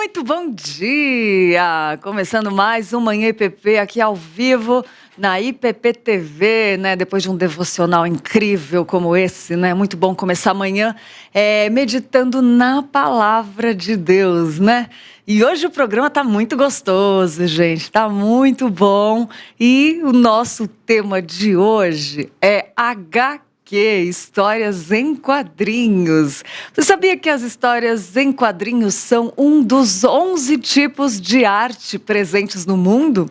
Muito bom dia! Começando mais um Manhã IPP aqui ao vivo na IPP TV, né? Depois de um devocional incrível como esse, né? Muito bom começar amanhã meditando na Palavra de Deus, né? E hoje o programa tá muito gostoso, gente, tá muito bom. E o nosso tema de hoje é HQ. Histórias em quadrinhos. Você sabia que as histórias em quadrinhos são um dos 11 tipos de arte presentes no mundo?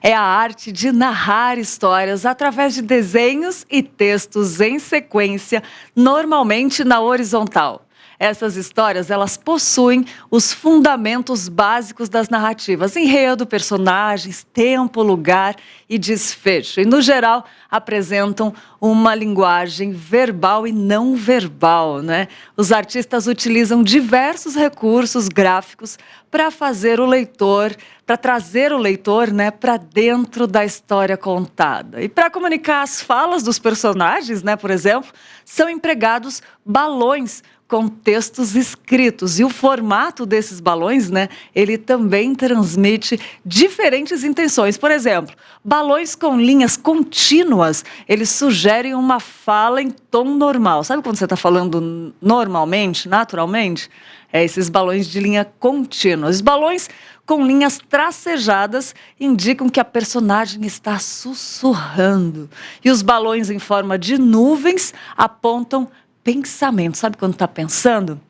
É a arte de narrar histórias através de desenhos e textos em sequência, normalmente na horizontal. Essas histórias, elas possuem os fundamentos básicos das narrativas: enredo, personagens, tempo, lugar e desfecho. E, no geral, apresentam uma linguagem verbal e não verbal, né? Os artistas utilizam diversos recursos gráficos para fazer o leitor, para trazer o leitor, né, para dentro da história contada. E para comunicar as falas dos personagens, né, por exemplo, são empregados balões com textos escritos. E o formato desses balões, né, ele também transmite diferentes intenções. Por exemplo, balões com linhas contínuas, eles sugerem uma fala em tom normal. Sabe quando você está falando normalmente, naturalmente? Esses balões de linha contínua. Os balões com linhas tracejadas indicam que a personagem está sussurrando. E os balões em forma de nuvens apontam pensamento. Sabe quando está pensando?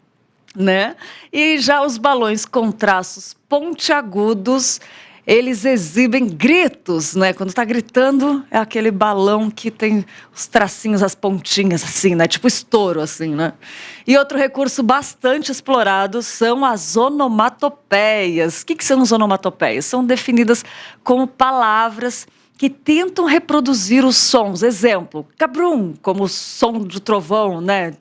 Né? E já os balões com traços pontiagudos, eles exibem gritos, né? Quando está gritando, é aquele balão que tem os tracinhos, as pontinhas, assim, né? Tipo estouro, assim, né? E outro recurso bastante explorado são as onomatopeias. O que são as onomatopeias? São definidas como palavras que tentam reproduzir os sons. Exemplo, cabrum, como o som do trovão, né?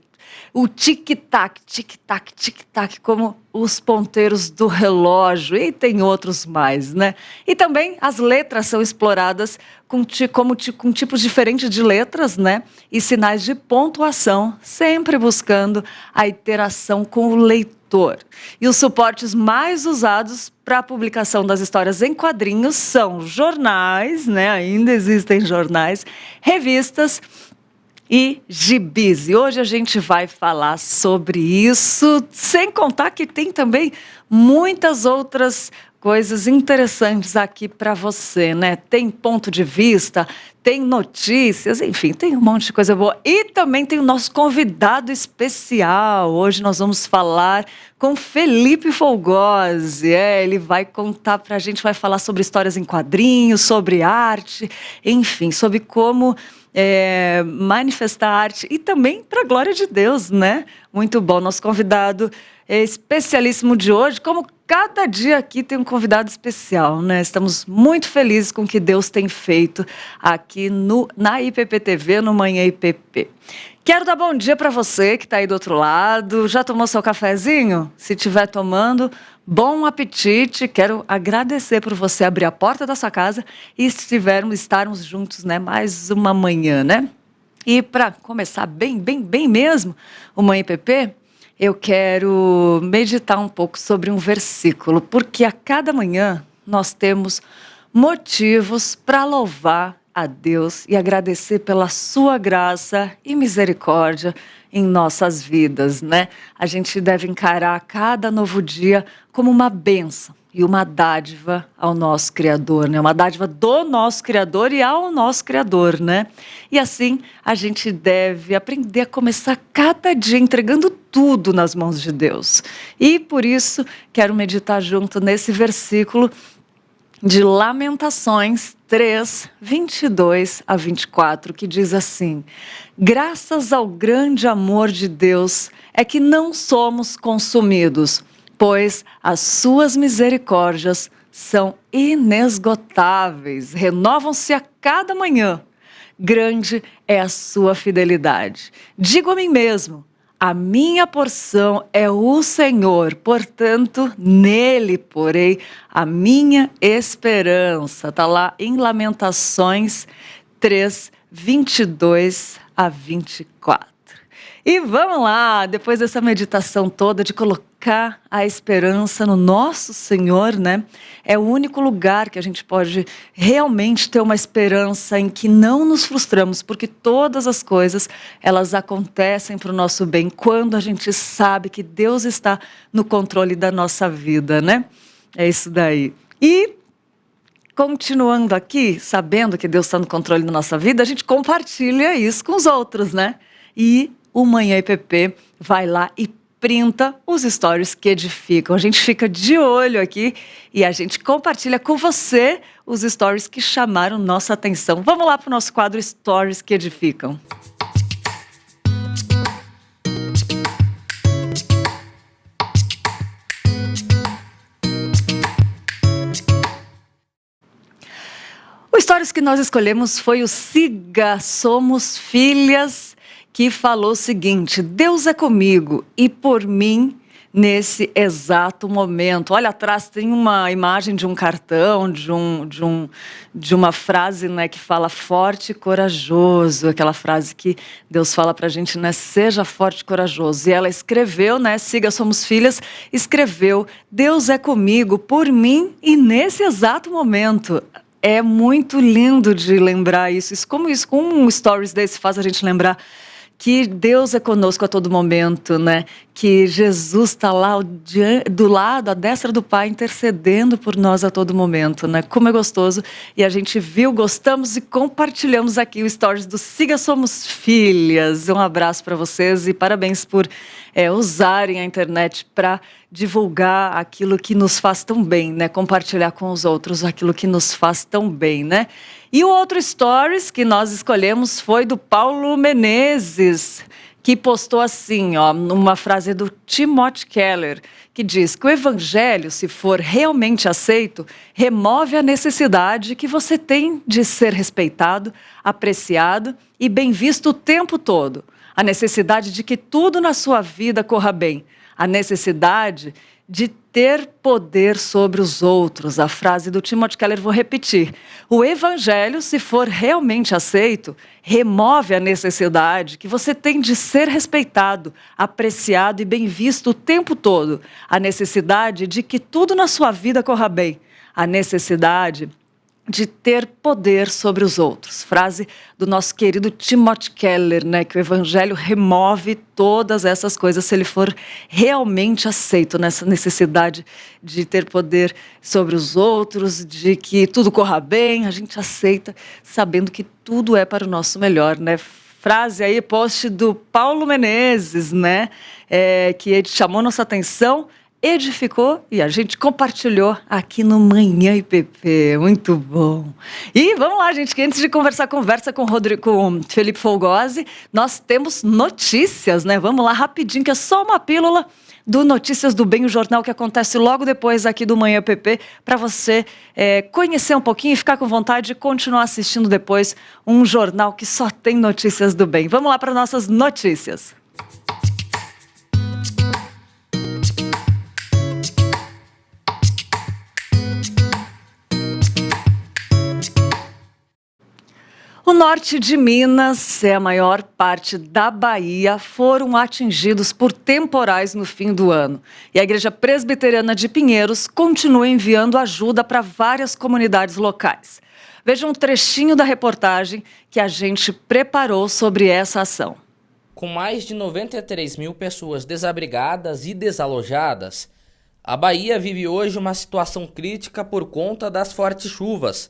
O tic-tac, tic-tac, tic-tac, como os ponteiros do relógio, e tem outros mais, né? E também as letras são exploradas com tipos diferentes de letras, né? E sinais de pontuação, sempre buscando a interação com o leitor. E os suportes mais usados para a publicação das histórias em quadrinhos são jornais, né? Ainda existem jornais, revistas e gibis. E hoje a gente vai falar sobre isso, sem contar que tem também muitas outras coisas interessantes aqui para você, né? Tem ponto de vista, tem notícias, enfim, tem um monte de coisa boa. E também tem o nosso convidado especial. Hoje nós vamos falar com Felipe Folgosi. Ele vai contar para a gente, vai falar sobre histórias em quadrinhos, sobre arte, enfim, sobre como manifestar arte e também para a glória de Deus, né? Muito bom. Nosso convidado especialíssimo de hoje, como cada dia aqui tem um convidado especial, né? Estamos muito felizes com o que Deus tem feito aqui na IPP TV, no Manhã IPP. Quero dar bom dia para você que está aí do outro lado. Já tomou seu cafezinho? Se estiver tomando, bom apetite. Quero agradecer por você abrir a porta da sua casa e estarmos juntos, né? Mais uma manhã, né? E para começar bem mesmo o Manhã IPP, eu quero meditar um pouco sobre um versículo, porque a cada manhã nós temos motivos para louvar a Deus e agradecer pela sua graça e misericórdia em nossas vidas, né? A gente deve encarar cada novo dia como uma bênção e uma dádiva ao nosso Criador, né? Uma dádiva do nosso Criador e ao nosso Criador, né? E assim a gente deve aprender a começar cada dia entregando tudo nas mãos de Deus. E por isso quero meditar junto nesse versículo de Lamentações 3, 22 a 24, que diz assim: graças ao grande amor de Deus é que não somos consumidos, pois as suas misericórdias são inesgotáveis, renovam-se a cada manhã. Grande é a sua fidelidade. Digo a mim mesmo: a minha porção é o Senhor, portanto, nele porei a minha esperança. Está lá em Lamentações 3, 22 a 24. E vamos lá, depois dessa meditação toda de colocar a esperança no nosso Senhor, né? É o único lugar que a gente pode realmente ter uma esperança em que não nos frustramos, porque todas as coisas, elas acontecem para o nosso bem quando a gente sabe que Deus está no controle da nossa vida, né? É isso daí. E continuando aqui, sabendo que Deus está no controle da nossa vida, a gente compartilha isso com os outros, né? E o Manhã IPP vai lá e printa os stories que edificam. A gente fica de olho aqui e a gente compartilha com você os stories que chamaram nossa atenção. Vamos lá para o nosso quadro Stories que Edificam. O Stories que nós escolhemos foi o Siga Somos Filhas, que falou o seguinte: Deus é comigo e por mim nesse exato momento. Olha, atrás tem uma imagem de um cartão, de uma frase, né, que fala forte e corajoso, aquela frase que Deus fala pra gente, né, seja forte e corajoso. E ela escreveu, né, Siga Somos Filhas, escreveu: Deus é comigo, por mim e nesse exato momento. É muito lindo de lembrar isso. Como um stories desse faz a gente lembrar que Deus é conosco a todo momento, né? Que Jesus está lá do lado, à destra do Pai, intercedendo por nós a todo momento, né? Como é gostoso. E a gente viu, gostamos e compartilhamos aqui o stories do Siga Somos Filhas. Um abraço para vocês e parabéns por usarem a internet para divulgar aquilo que nos faz tão bem, né? Compartilhar com os outros aquilo que nos faz tão bem, né? E o outro stories que nós escolhemos foi do Paulo Menezes, que postou assim, ó, uma frase do Timothy Keller, que diz que o evangelho, se for realmente aceito, remove a necessidade que você tem de ser respeitado, apreciado e bem visto o tempo todo. A necessidade de que tudo na sua vida corra bem. A necessidade de ter poder sobre os outros. A frase do Timothy Keller, vou repetir. O evangelho, se for realmente aceito, remove a necessidade que você tem de ser respeitado, apreciado e bem visto o tempo todo. A necessidade de que tudo na sua vida corra bem. A necessidade de ter poder sobre os outros. Frase do nosso querido Timothy Keller, né? Que o evangelho remove todas essas coisas se ele for realmente aceito, nessa necessidade de ter poder sobre os outros, de que tudo corra bem, a gente aceita sabendo que tudo é para o nosso melhor, né? Frase aí, post do Paulo Menezes, né? Que ele chamou nossa atenção, edificou e a gente compartilhou aqui no Manhã IPP. Muito bom. E vamos lá, gente, que antes de conversa com o Felipe Folgose, nós temos notícias, né? Vamos lá rapidinho, que é só uma pílula do Notícias do Bem, o jornal que acontece logo depois aqui do Manhã IPP, para você conhecer um pouquinho e ficar com vontade de continuar assistindo depois um jornal que só tem notícias do bem. Vamos lá para nossas notícias. O norte de Minas e a maior parte da Bahia foram atingidos por temporais no fim do ano. E a Igreja Presbiteriana de Pinheiros continua enviando ajuda para várias comunidades locais. Veja um trechinho da reportagem que a gente preparou sobre essa ação. Com mais de 93 mil pessoas desabrigadas e desalojadas, a Bahia vive hoje uma situação crítica por conta das fortes chuvas.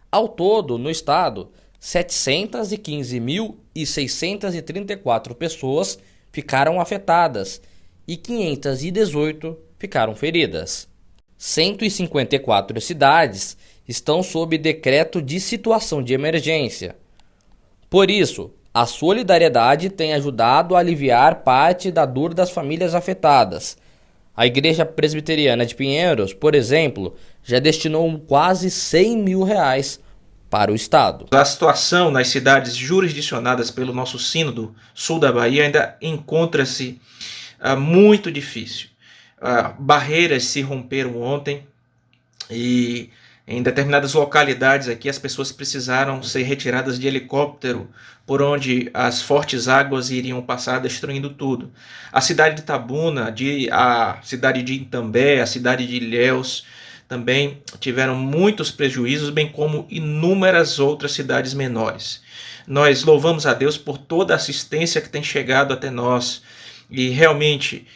Ao todo, no estado, 715.634 pessoas ficaram afetadas e 518 ficaram feridas. 154 cidades estão sob decreto de situação de emergência. Por isso, a solidariedade tem ajudado a aliviar parte da dor das famílias afetadas. A Igreja Presbiteriana de Pinheiros, por exemplo, já destinou quase R$100 mil para o estado. A situação nas cidades jurisdicionadas pelo nosso sínodo sul da Bahia ainda encontra-se muito difícil. Barreiras se romperam ontem e Em determinadas localidades aqui, as pessoas precisaram ser retiradas de helicóptero, por onde as fortes águas iriam passar destruindo tudo. A cidade de Itabuna, a cidade de Itambé, a cidade de Ilhéus, também tiveram muitos prejuízos, bem como inúmeras outras cidades menores. Nós louvamos a Deus por toda a assistência que tem chegado até nós, e realmente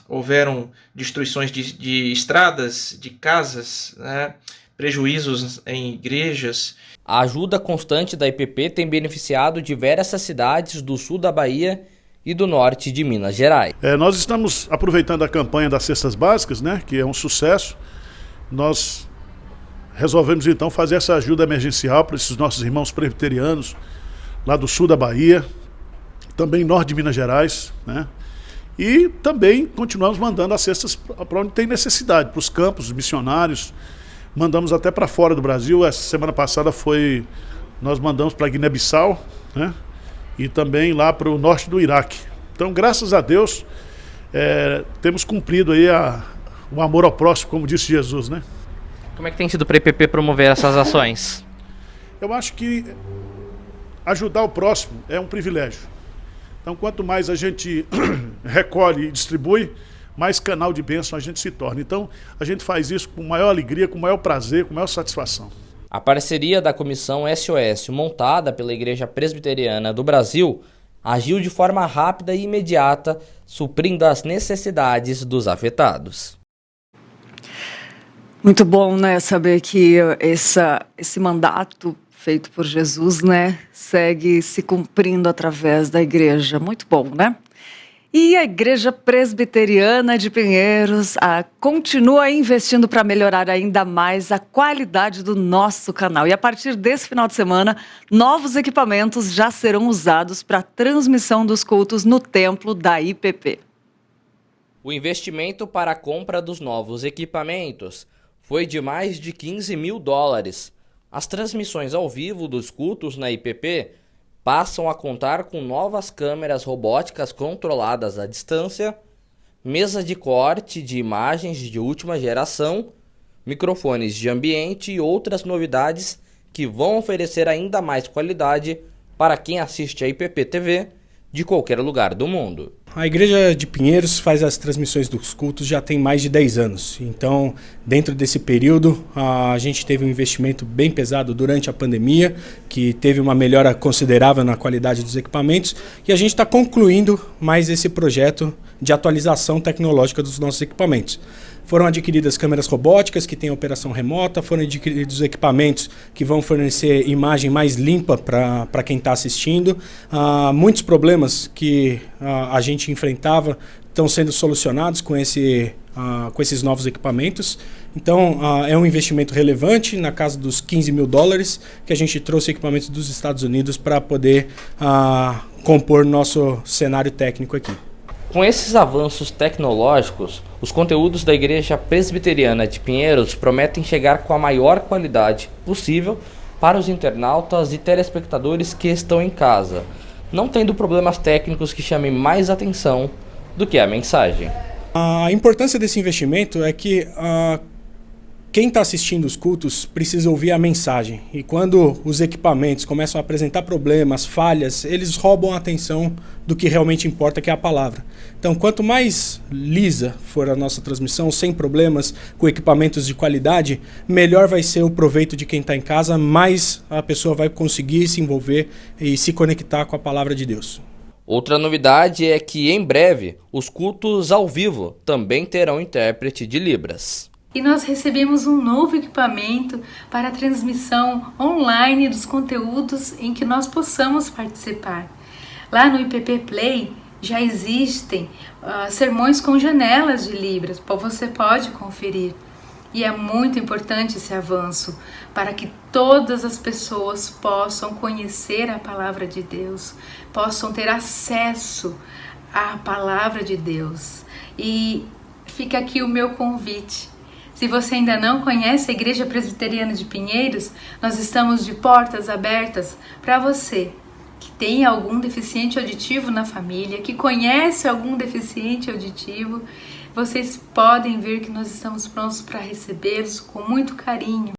houveram destruições de estradas, de casas, né? Prejuízos em igrejas. A ajuda constante da IPP tem beneficiado diversas cidades do sul da Bahia e do norte de Minas Gerais. Nós estamos aproveitando a campanha das cestas básicas, né, que é um sucesso. Nós resolvemos então fazer essa ajuda emergencial para esses nossos irmãos presbiterianos lá do sul da Bahia, também norte de Minas Gerais, né? E também continuamos mandando as cestas para onde tem necessidade, para os campos, os missionários. Mandamos até para fora do Brasil. Essa semana passada nós mandamos para Guiné-Bissau, né? E também lá para o norte do Iraque. Então, graças a Deus, temos cumprido aí o amor ao próximo, como disse Jesus, né? Como é que tem sido para a IPP promover essas ações? Eu acho que ajudar o próximo é um privilégio. Então, quanto mais a gente recolhe e distribui, mais canal de bênção a gente se torna. Então, a gente faz isso com maior alegria, com maior prazer, com maior satisfação. A parceria da Comissão SOS, montada pela Igreja Presbiteriana do Brasil, agiu de forma rápida e imediata, suprindo as necessidades dos afetados. Muito bom, né, saber que esse mandato feito por Jesus, né, segue se cumprindo através da igreja. Muito bom, né? E a Igreja Presbiteriana de Pinheiros continua investindo para melhorar ainda mais a qualidade do nosso canal. E a partir desse final de semana, novos equipamentos já serão usados para a transmissão dos cultos no templo da IPP. O investimento para a compra dos novos equipamentos foi de mais de US$15 mil. As transmissões ao vivo dos cultos na IPP passam a contar com novas câmeras robóticas controladas à distância, mesa de corte de imagens de última geração, microfones de ambiente e outras novidades que vão oferecer ainda mais qualidade para quem assiste a IPP TV de qualquer lugar do mundo. A Igreja de Pinheiros faz as transmissões dos cultos já tem mais de 10 anos. Então, dentro desse período, a gente teve um investimento bem pesado durante a pandemia, que teve uma melhora considerável na qualidade dos equipamentos, e a gente está concluindo mais esse projeto de atualização tecnológica dos nossos equipamentos. Foram adquiridas câmeras robóticas que têm operação remota, foram adquiridos equipamentos que vão fornecer imagem mais limpa para quem está assistindo. Muitos problemas que a gente enfrentava estão sendo solucionados com esses novos equipamentos. Então, é um investimento relevante, na casa dos US$15 mil, que a gente trouxe equipamentos dos Estados Unidos para poder compor nosso cenário técnico aqui. Com esses avanços tecnológicos, os conteúdos da Igreja Presbiteriana de Pinheiros prometem chegar com a maior qualidade possível para os internautas e telespectadores que estão em casa, não tendo problemas técnicos que chamem mais atenção do que a mensagem. A importância desse investimento é que quem está assistindo os cultos precisa ouvir a mensagem. E quando os equipamentos começam a apresentar problemas, falhas, eles roubam a atenção do que realmente importa, que é a palavra. Então, quanto mais lisa for a nossa transmissão, sem problemas, com equipamentos de qualidade, melhor vai ser o proveito de quem está em casa, mais a pessoa vai conseguir se envolver e se conectar com a palavra de Deus. Outra novidade é que, em breve, os cultos ao vivo também terão intérprete de Libras. E nós recebemos um novo equipamento para a transmissão online dos conteúdos em que nós possamos participar. Lá no IPP Play já existem sermões com janelas de Libras, você pode conferir. E é muito importante esse avanço para que todas as pessoas possam conhecer a palavra de Deus, possam ter acesso à palavra de Deus. E fica aqui o meu convite. Se você ainda não conhece a Igreja Presbiteriana de Pinheiros, nós estamos de portas abertas para você que tem algum deficiente auditivo na família, que conhece algum deficiente auditivo. Vocês podem ver que nós estamos prontos para recebê-los com muito carinho.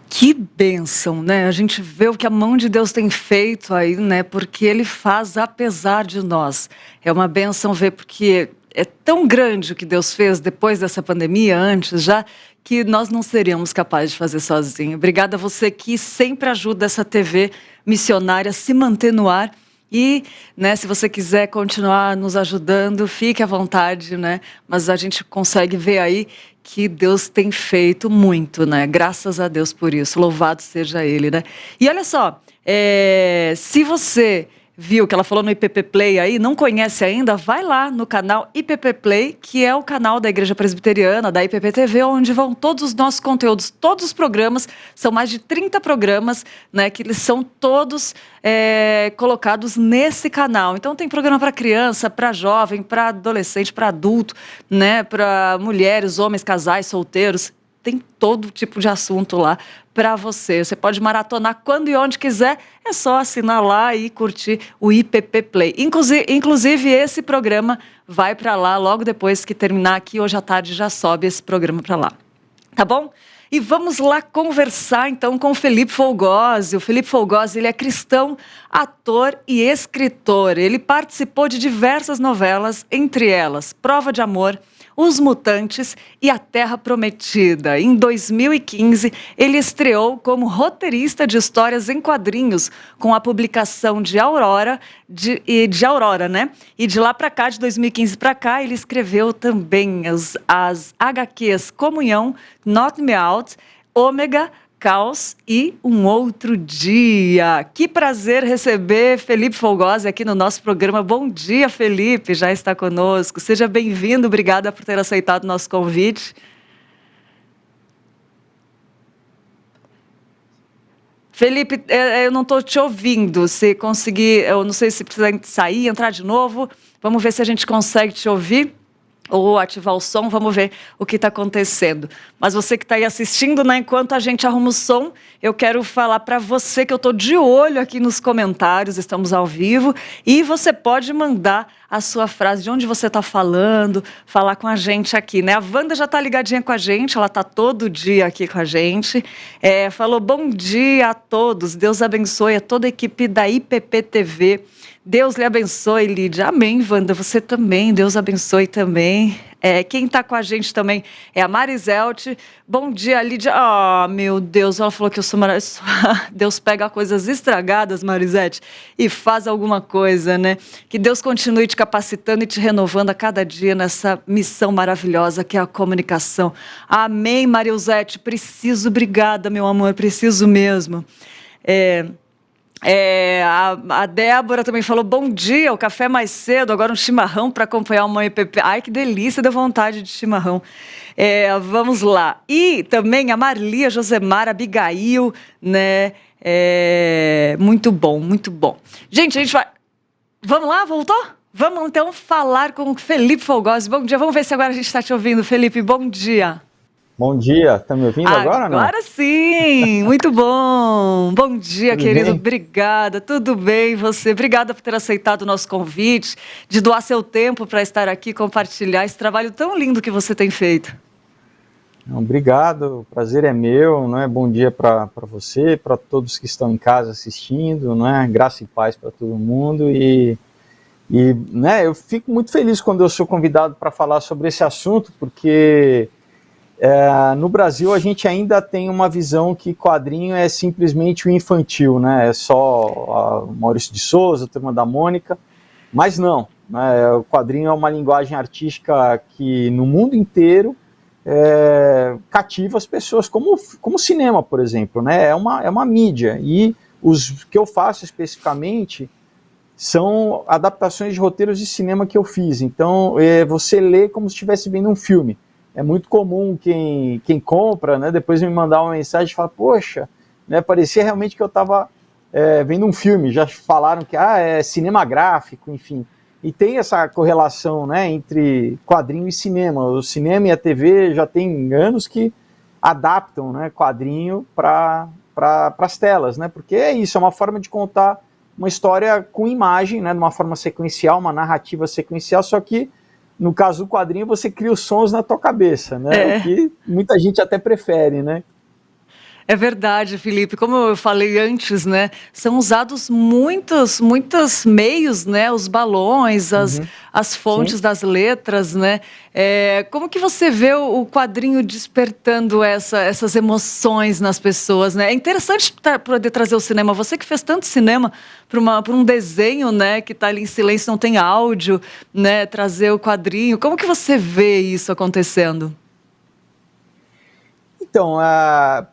Que bênção, né? A gente vê o que a mão de Deus tem feito aí, né? Porque Ele faz apesar de nós. É uma bênção ver, porque é tão grande o que Deus fez depois dessa pandemia, antes já, que nós não seríamos capazes de fazer sozinhos. Obrigada a você que sempre ajuda essa TV missionária a se manter no ar. E, né, se você quiser continuar nos ajudando, fique à vontade, né? Mas a gente consegue ver aí que Deus tem feito muito, né? Graças a Deus por isso. Louvado seja Ele, né? E olha só, se você viu que ela falou no IPP Play aí, não conhece ainda, vai lá no canal IPP Play, que é o canal da Igreja Presbiteriana, da IPP TV, onde vão todos os nossos conteúdos, todos os programas, são mais de 30 programas, né, que eles são todos colocados nesse canal. Então tem programa para criança, para jovem, para adolescente, para adulto, né, para mulheres, homens, casais, solteiros. Tem todo tipo de assunto lá para você. Você pode maratonar quando e onde quiser. É só assinar lá e curtir o IPP Play. Inclusive esse programa vai para lá logo depois que terminar aqui. Hoje à tarde já sobe esse programa para lá. Tá bom? E vamos lá conversar então com o Felipe Folgose. O Felipe Folgose, ele é cristão, ator e escritor. Ele participou de diversas novelas, entre elas Prova de Amor, Os Mutantes e A Terra Prometida. Em 2015, ele estreou como roteirista de histórias em quadrinhos com a publicação de Aurora, né? E de lá para cá, de 2015 para cá, ele escreveu também as HQs Comunhão, Knock Me Out, Ômega, Caos e Um Outro Dia. Que prazer receber Felipe Folgose aqui no nosso programa. Bom dia, Felipe, já está conosco. Seja bem-vindo, obrigada por ter aceitado o nosso convite. Felipe, eu não estou te ouvindo. Se conseguir, eu não sei se precisa sair, entrar de novo. Vamos ver se a gente consegue te ouvir. Ou ativar o som, vamos ver o que está acontecendo. Mas você que está aí assistindo, né, enquanto a gente arruma o som, eu quero falar para você que eu estou de olho aqui nos comentários, estamos ao vivo, e você pode mandar a sua frase, de onde você está falando, falar com a gente aqui, né? A Wanda já está ligadinha com a gente, ela está todo dia aqui com a gente, falou bom dia a todos, Deus abençoe a toda a equipe da IPP TV. Deus lhe abençoe, Lídia. Amém, Wanda. Você também. Deus abençoe também. Quem está com a gente também é a Marisete. Bom dia, Lídia. Meu Deus, ela falou que eu sou maravilhosa. Deus pega coisas estragadas, Marisete, e faz alguma coisa, né? Que Deus continue te capacitando e te renovando a cada dia nessa missão maravilhosa que é a comunicação. Amém, Marisete. Preciso, obrigada, meu amor. Preciso mesmo. A Débora também falou, bom dia, o café mais cedo, agora um chimarrão para acompanhar uma IPP. Ai, que delícia, deu vontade de chimarrão. Vamos lá. E também a Marli, a Josemar, a Abigail, né? Muito bom, muito bom. Gente, a gente vai... Vamos lá, voltou? Vamos então falar com o Felipe Folgose. Bom dia, vamos ver se agora a gente está te ouvindo, Felipe. Bom dia. Bom dia, tá me ouvindo agora, não? Agora sim, muito bom. Bom dia, Tudo querido, bem? Obrigada, tudo bem você? Obrigada por ter aceitado o nosso convite, de doar seu tempo para estar aqui, compartilhar esse trabalho tão lindo que você tem feito. Obrigado, o prazer é meu, não é? Bom dia para você, para todos que estão em casa assistindo, não é? Graça e paz para todo mundo e né, eu fico muito feliz quando eu sou convidado para falar sobre esse assunto, porque no Brasil a gente ainda tem uma visão que quadrinho é simplesmente o infantil, né? É só a Maurício de Souza, a Turma da Mônica, mas não, né? O quadrinho é uma linguagem artística que no mundo inteiro cativa as pessoas, como cinema, por exemplo, né? É uma mídia, e os que eu faço especificamente são adaptações de roteiros de cinema que eu fiz, então você lê como se estivesse vendo um filme. É muito comum quem compra, né, depois me mandar uma mensagem e falar, poxa, né, parecia realmente que eu estava vendo um filme, já falaram que é cinema gráfico, enfim. E tem essa correlação, né, entre quadrinho e cinema. O cinema e a TV já tem anos que adaptam, né, quadrinho para as telas, né? Porque é isso, é uma forma de contar uma história com imagem, né, de uma forma sequencial, uma narrativa sequencial, só que no caso do quadrinho você cria os sons na tua cabeça, né? O que muita gente até prefere, né? É verdade, Felipe. Como eu falei antes, né? São usados muitos meios, né? Os balões, as fontes Sim. das letras, né? Como que você vê o quadrinho despertando essas emoções nas pessoas, né? É interessante poder trazer o cinema. Você que fez tanto cinema para um desenho, né? Que está ali em silêncio, não tem áudio, né? Trazer o quadrinho. Como que você vê isso acontecendo? Então,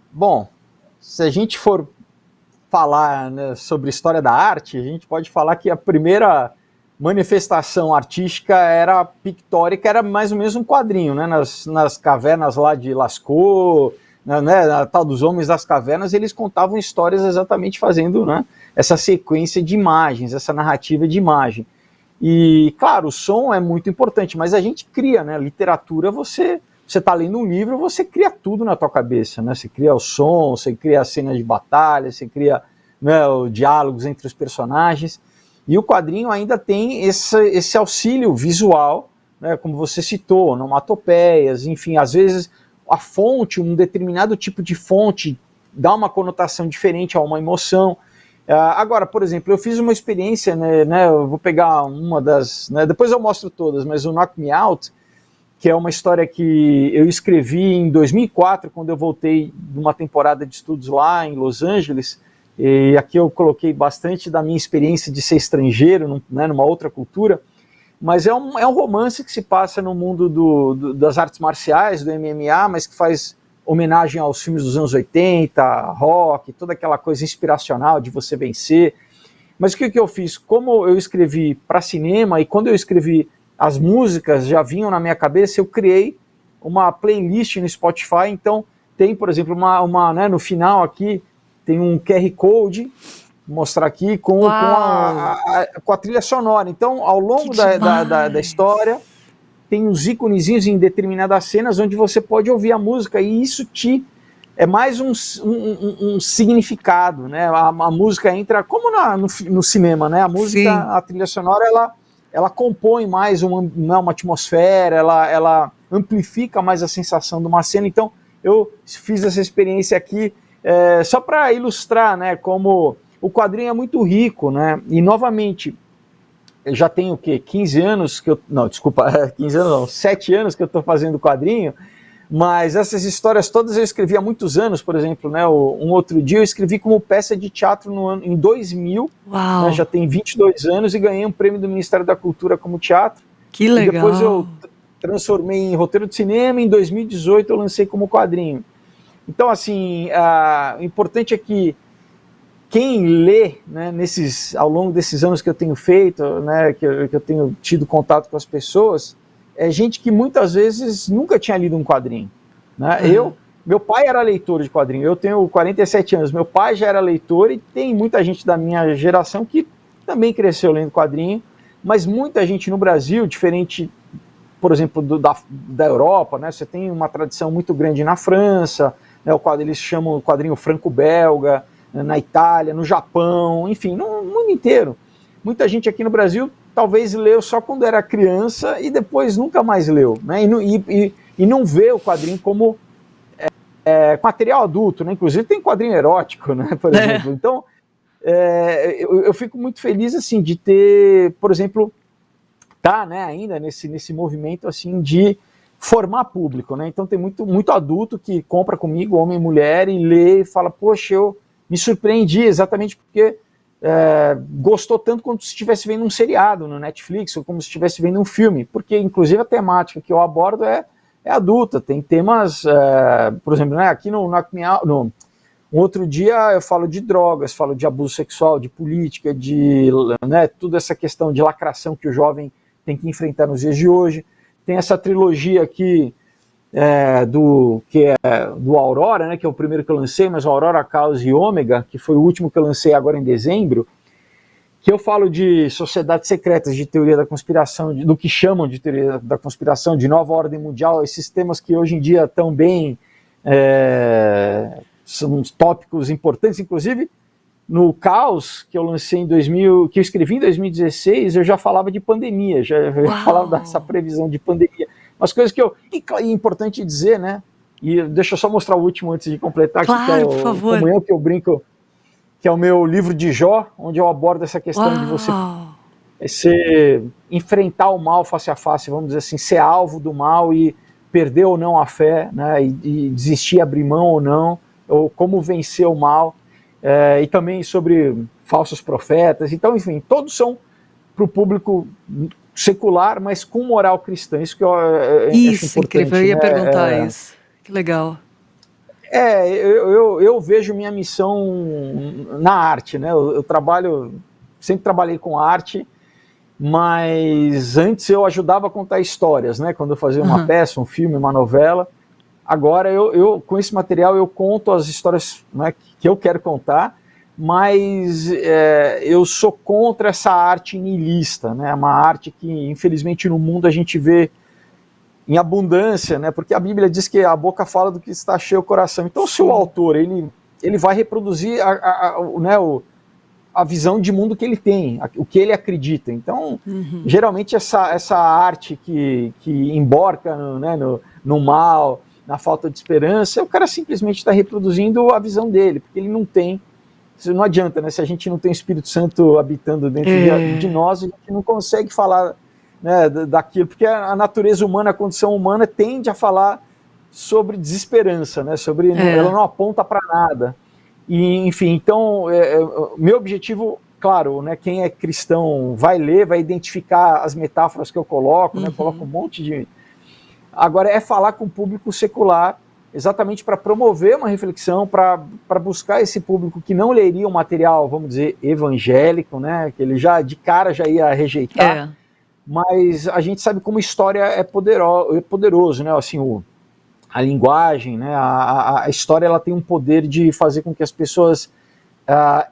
bom, se a gente for falar, né, sobre história da arte, a gente pode falar que a primeira manifestação artística era pictórica, era mais ou menos um quadrinho, né, nas cavernas lá de Lascaux, né, a tal dos homens das cavernas, eles contavam histórias exatamente fazendo, né, essa sequência de imagens, essa narrativa de imagem. E, claro, o som é muito importante, mas a gente cria, né, literatura, você está lendo um livro, você cria tudo na tua cabeça, né? Você cria o som, você cria a cena de batalha, você cria, né, os diálogos entre os personagens, e o quadrinho ainda tem esse auxílio visual, né, como você citou, onomatopeias, enfim, às vezes a fonte, um determinado tipo de fonte dá uma conotação diferente a uma emoção. Agora, por exemplo, eu fiz uma experiência, né, eu vou pegar uma das, né, depois eu mostro todas, mas o Knock Me Out, que é uma história que eu escrevi em 2004, quando eu voltei de uma temporada de estudos lá em Los Angeles, e aqui eu coloquei bastante da minha experiência de ser estrangeiro, né, numa outra cultura, mas é um romance que se passa no mundo das artes marciais, do MMA, mas que faz homenagem aos filmes dos anos 80, rock, toda aquela coisa inspiracional de você vencer. Mas o que eu fiz? Como eu escrevi para cinema, e quando eu escrevi as músicas já vinham na minha cabeça, eu criei uma playlist no Spotify, então tem, por exemplo, né, no final aqui, tem um QR Code, vou mostrar aqui, com a trilha sonora. Então, ao longo da história, tem uns íconezinhos em determinadas cenas onde você pode ouvir a música, e isso é mais um significado, né? A música entra, como no cinema, né? A música, sim, a trilha sonora, ela compõe mais uma atmosfera, ela amplifica mais a sensação de uma cena. Então, eu fiz essa experiência aqui só para ilustrar, né, como o quadrinho é muito rico, né? E, novamente, eu já tenho o quê? 15 anos que eu... Não, desculpa, 15 anos não, 7 anos que eu estou fazendo quadrinho, mas essas histórias todas eu escrevi há muitos anos, por exemplo, né, um outro dia eu escrevi como peça de teatro em 2000, né, já tem 22 anos, e ganhei um prêmio do Ministério da Cultura como teatro. Que legal. E depois eu transformei em roteiro de cinema, em 2018 eu lancei como quadrinho. Então, assim, o importante é que quem lê, né, ao longo desses anos que eu tenho feito, né, que eu tenho tido contato com as pessoas, é gente que muitas vezes nunca tinha lido um quadrinho, né? Meu pai era leitor de quadrinho, eu tenho 47 anos, meu pai já era leitor, e tem muita gente da minha geração que também cresceu lendo quadrinho, mas muita gente no Brasil, diferente, por exemplo, da Europa, né? Você tem uma tradição muito grande na França, né, eles chamam o quadrinho franco-belga, na Itália, no Japão, enfim, no mundo inteiro. Muita gente aqui no Brasil talvez leu só quando era criança e depois nunca mais leu, né? E não vê o quadrinho como material adulto, né? Inclusive tem quadrinho erótico, né, por exemplo. Então, eu fico muito feliz, assim, de ter, por exemplo, né, ainda nesse movimento, assim, de formar público, né? Então tem muito adulto que compra comigo, homem e mulher, e lê e fala, poxa, eu me surpreendi exatamente porque gostou tanto quanto se estivesse vendo um seriado no Netflix, ou como se estivesse vendo um filme, porque inclusive a temática que eu abordo é adulta, tem temas, por exemplo, né, aqui no Knock Me Out, um outro dia eu falo de drogas, falo de abuso sexual, de política, né, toda essa questão de lacração que o jovem tem que enfrentar nos dias de hoje. Tem essa trilogia aqui do Aurora, né, que é o primeiro que eu lancei, mas o Aurora, Caos e Ômega, que foi o último que eu lancei agora em dezembro, que eu falo de sociedades secretas, de teoria da conspiração, do que chamam de teoria da conspiração, de nova ordem mundial, esses temas que hoje em dia estão bem São tópicos importantes, inclusive no Caos que eu lancei que eu escrevi em 2016, eu já falava de pandemia, já falava dessa previsão de pandemia. Umas coisas que e é importante dizer, né? E deixa eu só mostrar o último antes de completar, claro, que é por favor. Como Eu, que eu brinco, que é o meu livro de Jó, onde eu abordo essa questão de você enfrentar o mal face a face, vamos dizer assim, ser alvo do mal e perder ou não a fé, né? E desistir, abrir mão ou não, ou como vencer o mal. E também sobre falsos profetas. Então, enfim, todos são para o público secular, mas com moral cristã. Isso que eu acho importante. Incrível, eu ia perguntar isso. Que legal. Eu vejo minha missão na arte, né? Eu sempre trabalhei com arte, mas antes eu ajudava a contar histórias, né? Quando eu fazia uma peça, um filme, uma novela. Agora, com esse material, eu conto as histórias, né, que eu quero contar, mas eu sou contra essa arte niilista, né, uma arte que, infelizmente, no mundo a gente vê em abundância, né, porque a Bíblia diz que a boca fala do que está cheio o coração. Então, se o autor ele vai reproduzir a visão de mundo que ele tem, o que ele acredita. Então, geralmente, essa arte que emborca no mal, na falta de esperança, o cara simplesmente está reproduzindo a visão dele, porque ele não tem, não adianta, né? Se a gente não tem o Espírito Santo habitando dentro de nós, a gente não consegue falar, né, daquilo, porque a natureza humana, a condição humana tende a falar sobre desesperança, né? Ela não aponta para nada. E, enfim, então, meu objetivo, claro, né, quem é cristão vai ler, vai identificar as metáforas que eu coloco, né? Eu coloco um monte de... Agora, é falar com o público secular, exatamente para promover uma reflexão, para buscar esse público que não leria um material, vamos dizer, evangélico, né, que ele já, de cara, já ia rejeitar, mas a gente sabe como história é poderoso, né, assim, a linguagem, né, a história, ela tem um poder de fazer com que as pessoas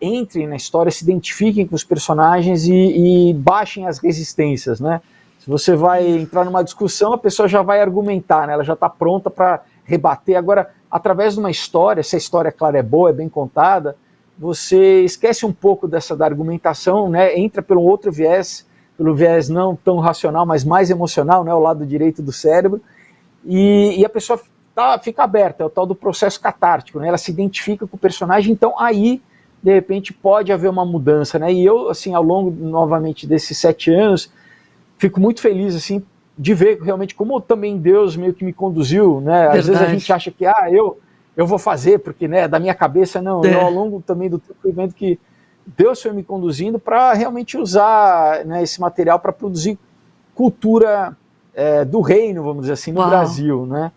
entrem na história, se identifiquem com os personagens e baixem as resistências, né. Se você vai entrar numa discussão, a pessoa já vai argumentar, né? Ela já está pronta para rebater. Agora, através de uma história, se a história, claro, é boa, é bem contada, você esquece um pouco da argumentação, né? Entra pelo outro viés, pelo viés não tão racional, mas mais emocional, né? O lado direito do cérebro, e a pessoa fica aberta, é o tal do processo catártico, né? Ela se identifica com o personagem, então aí, de repente, pode haver uma mudança, né? E eu, assim, ao longo, novamente, desses 7 anos, fico muito feliz, assim, de ver realmente como também Deus meio que me conduziu, né? Às vezes a gente acha que, eu vou fazer, porque, né, da minha cabeça, não. Eu, ao longo também do tempo, fui vendo que Deus foi me conduzindo para realmente usar, né, esse material para produzir cultura do reino, vamos dizer assim, no Brasil, né?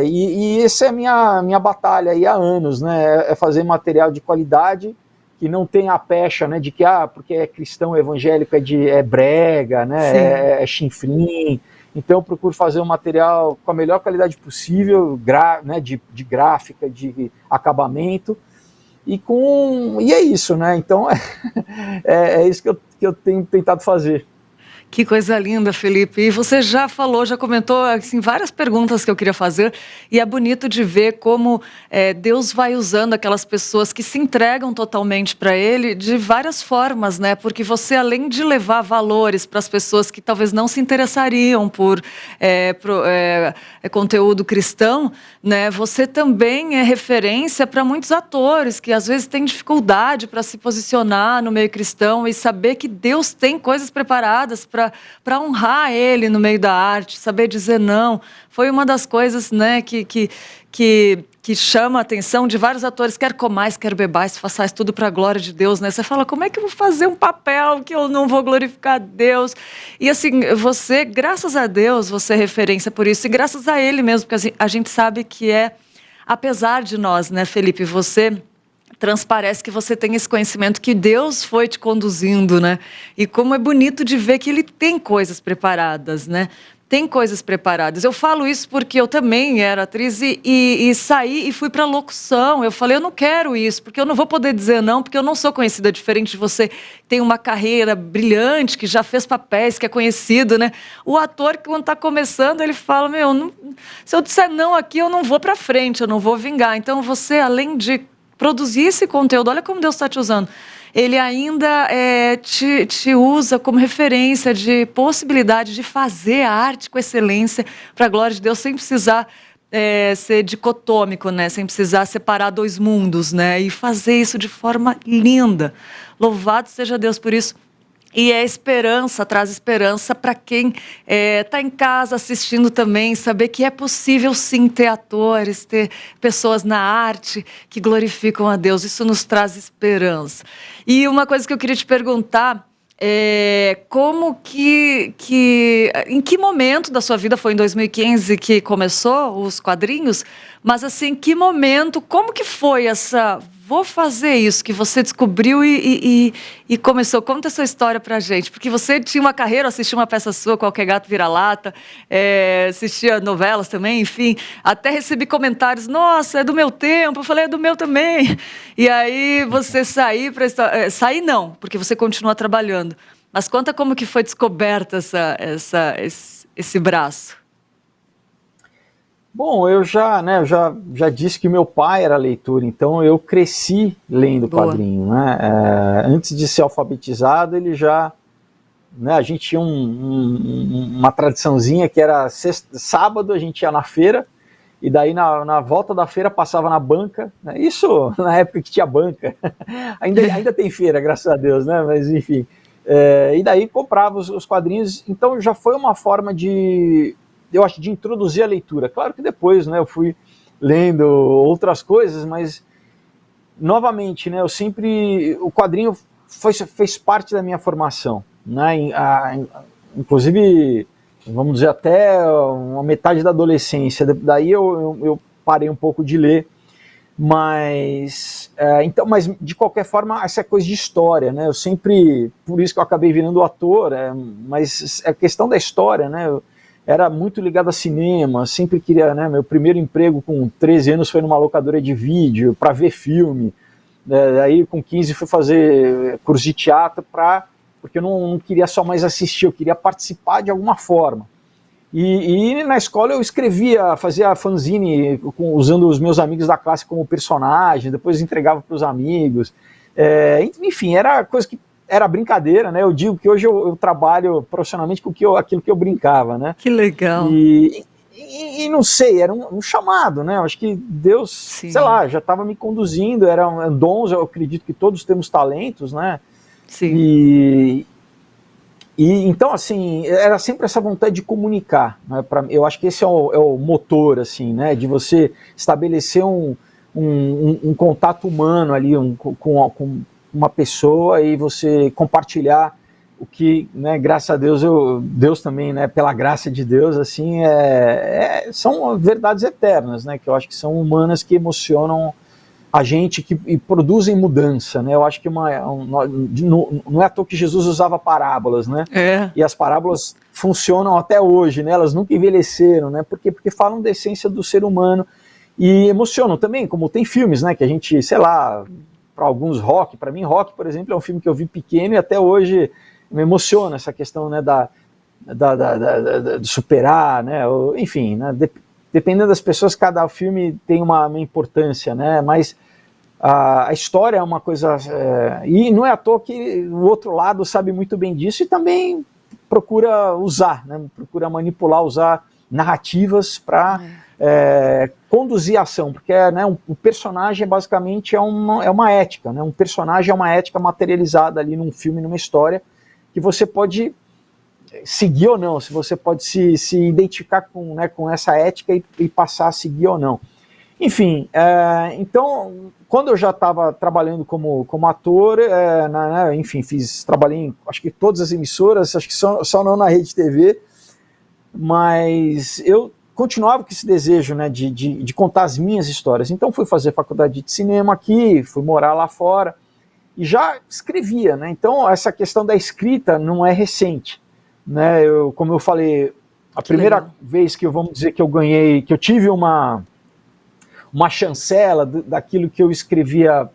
E essa é a minha batalha aí há anos, né? É fazer material de qualidade, que não tem a pecha, né, de que, porque é cristão, evangélico, é brega, né, é chinfrim. Então eu procuro fazer um material com a melhor qualidade possível, né, de gráfica, de acabamento, e é isso, né, então é isso que eu tenho tentado fazer. Que coisa linda, Felipe. E você já comentou assim, várias perguntas que eu queria fazer, e é bonito de ver como Deus vai usando aquelas pessoas que se entregam totalmente para Ele de várias formas, né? Porque você, além de levar valores para as pessoas que talvez não se interessariam por conteúdo cristão, né? Você também é referência para muitos atores que às vezes têm dificuldade para se posicionar no meio cristão e saber que Deus tem coisas preparadas para honrar Ele no meio da arte, saber dizer não. Foi uma das coisas, né, que chama a atenção de vários atores, quer comais, quer bebais, façais tudo para a glória de Deus, né? Você fala, como é que eu vou fazer um papel que eu não vou glorificar Deus? E assim, você, graças a Deus, você é referência por isso, e graças a Ele mesmo, porque a gente sabe que apesar de nós, né, Felipe, você transparece que você tem esse conhecimento que Deus foi te conduzindo, né? E como é bonito de ver que Ele tem coisas preparadas, né? tem coisas preparadas. Eu falo isso porque eu também era atriz e saí e fui para locução. Eu falei, eu não quero isso, porque eu não vou poder dizer não, porque eu não sou conhecida, diferente de você, tem uma carreira brilhante, que já fez papéis, que é conhecido, né? O ator, quando está começando, ele fala, se eu disser não aqui, eu não vou para frente, eu não vou vingar. Então, você, além de produzir esse conteúdo, olha como Deus está te usando, ele ainda te usa como referência de possibilidade de fazer a arte com excelência para a glória de Deus, sem precisar ser dicotômico, né? Sem precisar separar dois mundos, né? E fazer isso de forma linda. Louvado seja Deus por isso. E traz esperança para quem está em casa assistindo também, saber que é possível sim ter atores, ter pessoas na arte que glorificam a Deus. Isso nos traz esperança. E uma coisa que eu queria te perguntar em que momento da sua vida, foi em 2015 que começou os quadrinhos, mas assim, em que momento, como que foi vou fazer isso, que você descobriu e começou? Conta essa história pra gente, porque você tinha uma carreira, assistia uma peça sua, Qualquer Gato Vira-Lata, assistia novelas também, enfim, até recebi comentários, nossa, é do meu tempo, eu falei, é do meu também. E aí você sair não, porque você continua trabalhando, mas conta como que foi descoberta esse braço. Bom, eu já disse que meu pai era leitor, então eu cresci lendo quadrinho, né? Antes de ser alfabetizado, ele já, né, a gente tinha uma tradiçãozinha que era sábado a gente ia na feira, e daí na volta da feira passava na banca, né? Isso na época que tinha banca, ainda tem feira, graças a Deus, né? Mas enfim, e daí comprava os quadrinhos, então já foi uma forma eu acho, de introduzir a leitura. Claro que depois, né, eu fui lendo outras coisas, mas, novamente, né, o quadrinho fez parte da minha formação, né, inclusive, vamos dizer, até uma metade da adolescência. Daí eu parei um pouco de ler, mas de qualquer forma, essa coisa de história, né, eu sempre, por isso que eu acabei virando ator, mas a questão da história, né, era muito ligado a cinema, sempre queria, né, meu primeiro emprego com 13 anos foi numa locadora de vídeo, para ver filme, aí com 15 fui fazer curso de teatro, porque eu não queria só mais assistir, eu queria participar de alguma forma. E na escola eu fazia fanzine usando os meus amigos da classe como personagem, depois entregava para os amigos, enfim, era coisa que era brincadeira, né? Eu digo que hoje eu trabalho profissionalmente com aquilo que eu brincava, né? Que legal. E não sei, era um chamado, né? Eu acho que Deus, Sim. sei lá, já estava me conduzindo, eram dons, eu acredito que todos temos talentos, né? Sim. E então, assim, era sempre essa vontade de comunicar, né? Eu acho que esse é o motor, assim, né? De você estabelecer um contato humano ali com uma pessoa e você compartilhar o que, né, graças a Deus, Deus também, né, pela graça de Deus, assim, são verdades eternas, né, que eu acho que são humanas, que emocionam a gente e produzem mudança, né, eu acho que não é à toa que Jesus usava parábolas, né, e as parábolas funcionam até hoje, né, elas nunca envelheceram, né, porque falam da essência do ser humano e emocionam também, como tem filmes, né, que a gente, sei lá, para alguns Rock, para mim Rock, por exemplo, é um filme que eu vi pequeno e até hoje me emociona essa questão, né, de superar, né, enfim, né, dependendo das pessoas, cada filme tem uma importância, né, mas a história é uma coisa, e não é à toa que o outro lado sabe muito bem disso e também procura usar, né, procura manipular, usar narrativas para conduzir a ação, porque né, o personagem basicamente é uma ética, né? Um personagem é uma ética materializada ali num filme, numa história, que você pode seguir ou não, se você pode se identificar com essa ética e passar a seguir ou não. Enfim, então, quando eu já estava trabalhando como ator, enfim, trabalhei em acho que todas as emissoras, acho que só não na Rede TV, mas eu continuava com esse desejo, né, de contar as minhas histórias. Então fui fazer faculdade de cinema aqui, fui morar lá fora e já escrevia, né? Então essa questão da escrita não é recente, né? Como eu falei, A primeira legal. vez que vamos dizer que eu ganhei, que eu tive uma chancela daquilo que eu escrevia,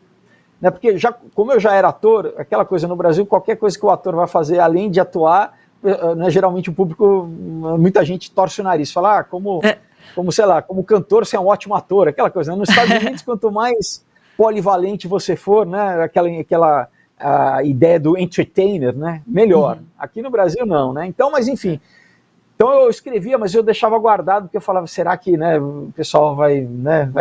né? Porque como eu já era ator, aquela coisa no Brasil, qualquer coisa que o ator vai fazer além de atuar, né, geralmente o público, muita gente torce o nariz, fala, como sei lá, como cantor você é um ótimo ator, aquela coisa, né? Nos Estados Unidos, quanto mais polivalente você for, né, aquela a ideia do entertainer, né, melhor. Aqui no Brasil não, né? Então, mas enfim, então eu escrevia, mas eu deixava guardado, porque eu falava, será que, né, o pessoal vai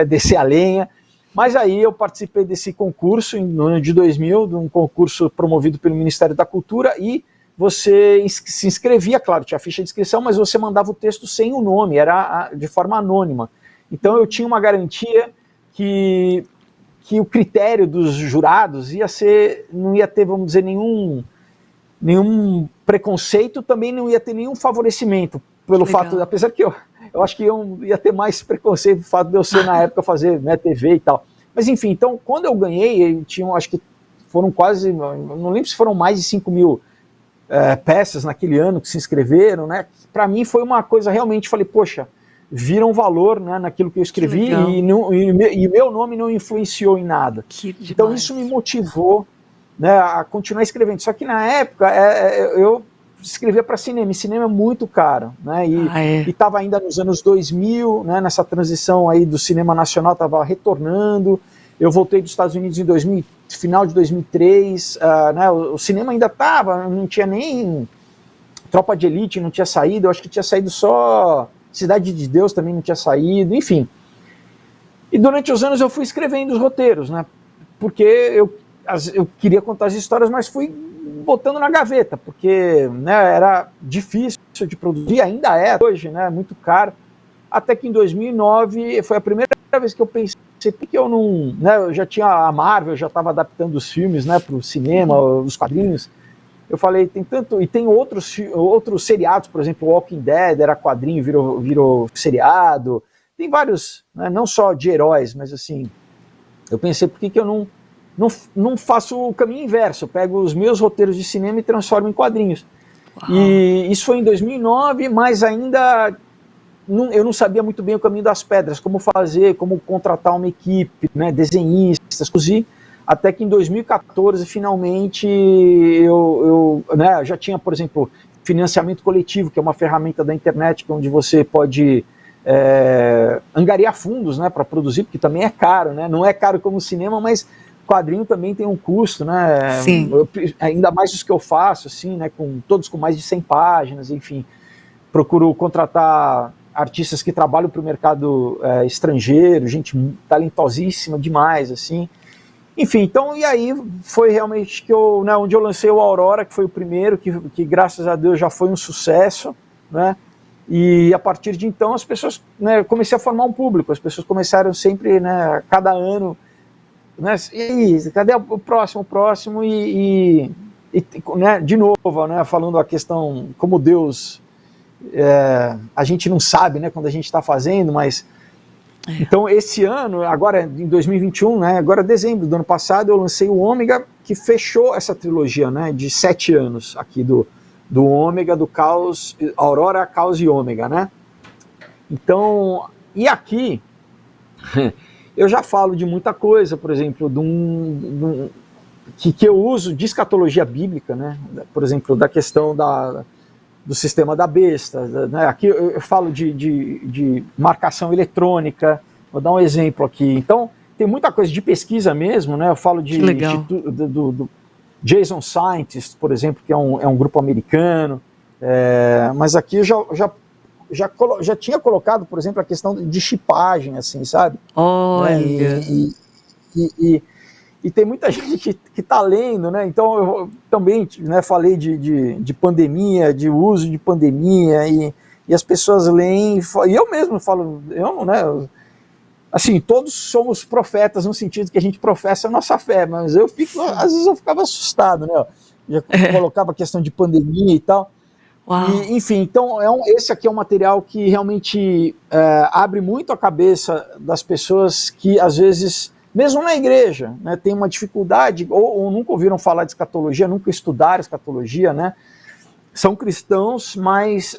descer a lenha? Mas aí eu participei desse concurso no ano de 2000, de um concurso promovido pelo Ministério da Cultura, e você se inscrevia, claro, tinha ficha de inscrição, mas você mandava o texto sem o nome, era de forma anônima. Então eu tinha uma garantia que o critério dos jurados não ia ter, vamos dizer, nenhum preconceito, também não ia ter nenhum favorecimento, pelo fato, apesar que eu acho que ia ter mais preconceito do fato de eu ser, na época, fazer, né, TV e tal. Mas enfim, então, quando eu ganhei, acho que foram quase, não lembro se foram mais de 5 mil peças naquele ano que se inscreveram, né? Para mim foi uma coisa realmente, falei, poxa, viram valor, né, naquilo que eu escrevi, e meu nome não influenciou em nada. Então isso me motivou, né, a continuar escrevendo. Só que na época eu escrevia para cinema, e cinema é muito caro, né, e estava ainda nos anos 2000, né, nessa transição aí do cinema nacional, estava retornando. Eu voltei dos Estados Unidos em final de 2003, né, o cinema ainda estava, não tinha nem Tropa de Elite, não tinha saído, eu acho que tinha saído só Cidade de Deus, também não tinha saído, enfim. E durante os anos eu fui escrevendo os roteiros, né, porque eu queria contar as histórias, mas fui botando na gaveta, porque, né, era difícil de produzir, ainda é hoje, né, muito caro. Até que em 2009 foi a primeira vez que eu pensei, porque eu não, né, eu já tinha a Marvel, já estava adaptando os filmes, né, para o cinema, os quadrinhos. Eu falei, tem outros seriados, por exemplo, Walking Dead era quadrinho, virou seriado. Tem vários, né, não só de heróis, mas assim, eu pensei, por que eu não faço o caminho inverso? Eu pego os meus roteiros de cinema e transformo em quadrinhos. Uau. E isso foi em 2009, mas ainda eu não sabia muito bem o caminho das pedras, como fazer, como contratar uma equipe, né, desenhistas, até que em 2014, finalmente, eu já tinha, por exemplo, financiamento coletivo, que é uma ferramenta da internet onde você pode angariar fundos, né, para produzir, porque também é caro, né, não é caro como o cinema, mas quadrinho também tem um custo, né, ainda mais os que eu faço, assim, né, todos com mais de 100 páginas, enfim, procuro contratar artistas que trabalham para o mercado estrangeiro, gente talentosíssima demais, assim. Enfim, então, e aí foi realmente que onde eu lancei o Aurora, que foi o primeiro, que graças a Deus já foi um sucesso, né? E a partir de então as pessoas, né, comecei a formar um público, as pessoas começaram sempre, né, cada ano, né, e aí, cadê o próximo, e né, de novo, né, falando a questão como Deus, a gente não sabe, né, quando a gente está fazendo, mas então esse ano, agora em 2021, né, agora dezembro do ano passado, eu lancei o Ômega, que fechou essa trilogia, né, de 7 anos aqui do Ômega, do Caos, Aurora, Caos e Ômega, né. Então, e aqui eu já falo de muita coisa, por exemplo, que eu uso de escatologia bíblica, né, por exemplo, da questão do sistema da besta, né? Aqui eu falo de marcação eletrônica, vou dar um exemplo aqui. Então, tem muita coisa de pesquisa mesmo, né? Eu falo do Jason Scientist, por exemplo, que é um grupo americano, mas aqui eu já tinha colocado, por exemplo, a questão de chipagem, assim, sabe? Olha! E tem muita gente que está lendo, né? Então eu também, né, falei de pandemia, de uso de pandemia, e as pessoas leem, e eu mesmo falo, né, assim, todos somos profetas no sentido que a gente professa a nossa fé, mas às vezes eu ficava assustado, né? Já colocava a questão de pandemia e tal. E, enfim, então esse aqui é um material que realmente abre muito a cabeça das pessoas que às vezes, mesmo na igreja, né, tem uma dificuldade, ou nunca ouviram falar de escatologia, nunca estudaram escatologia, né, são cristãos, mas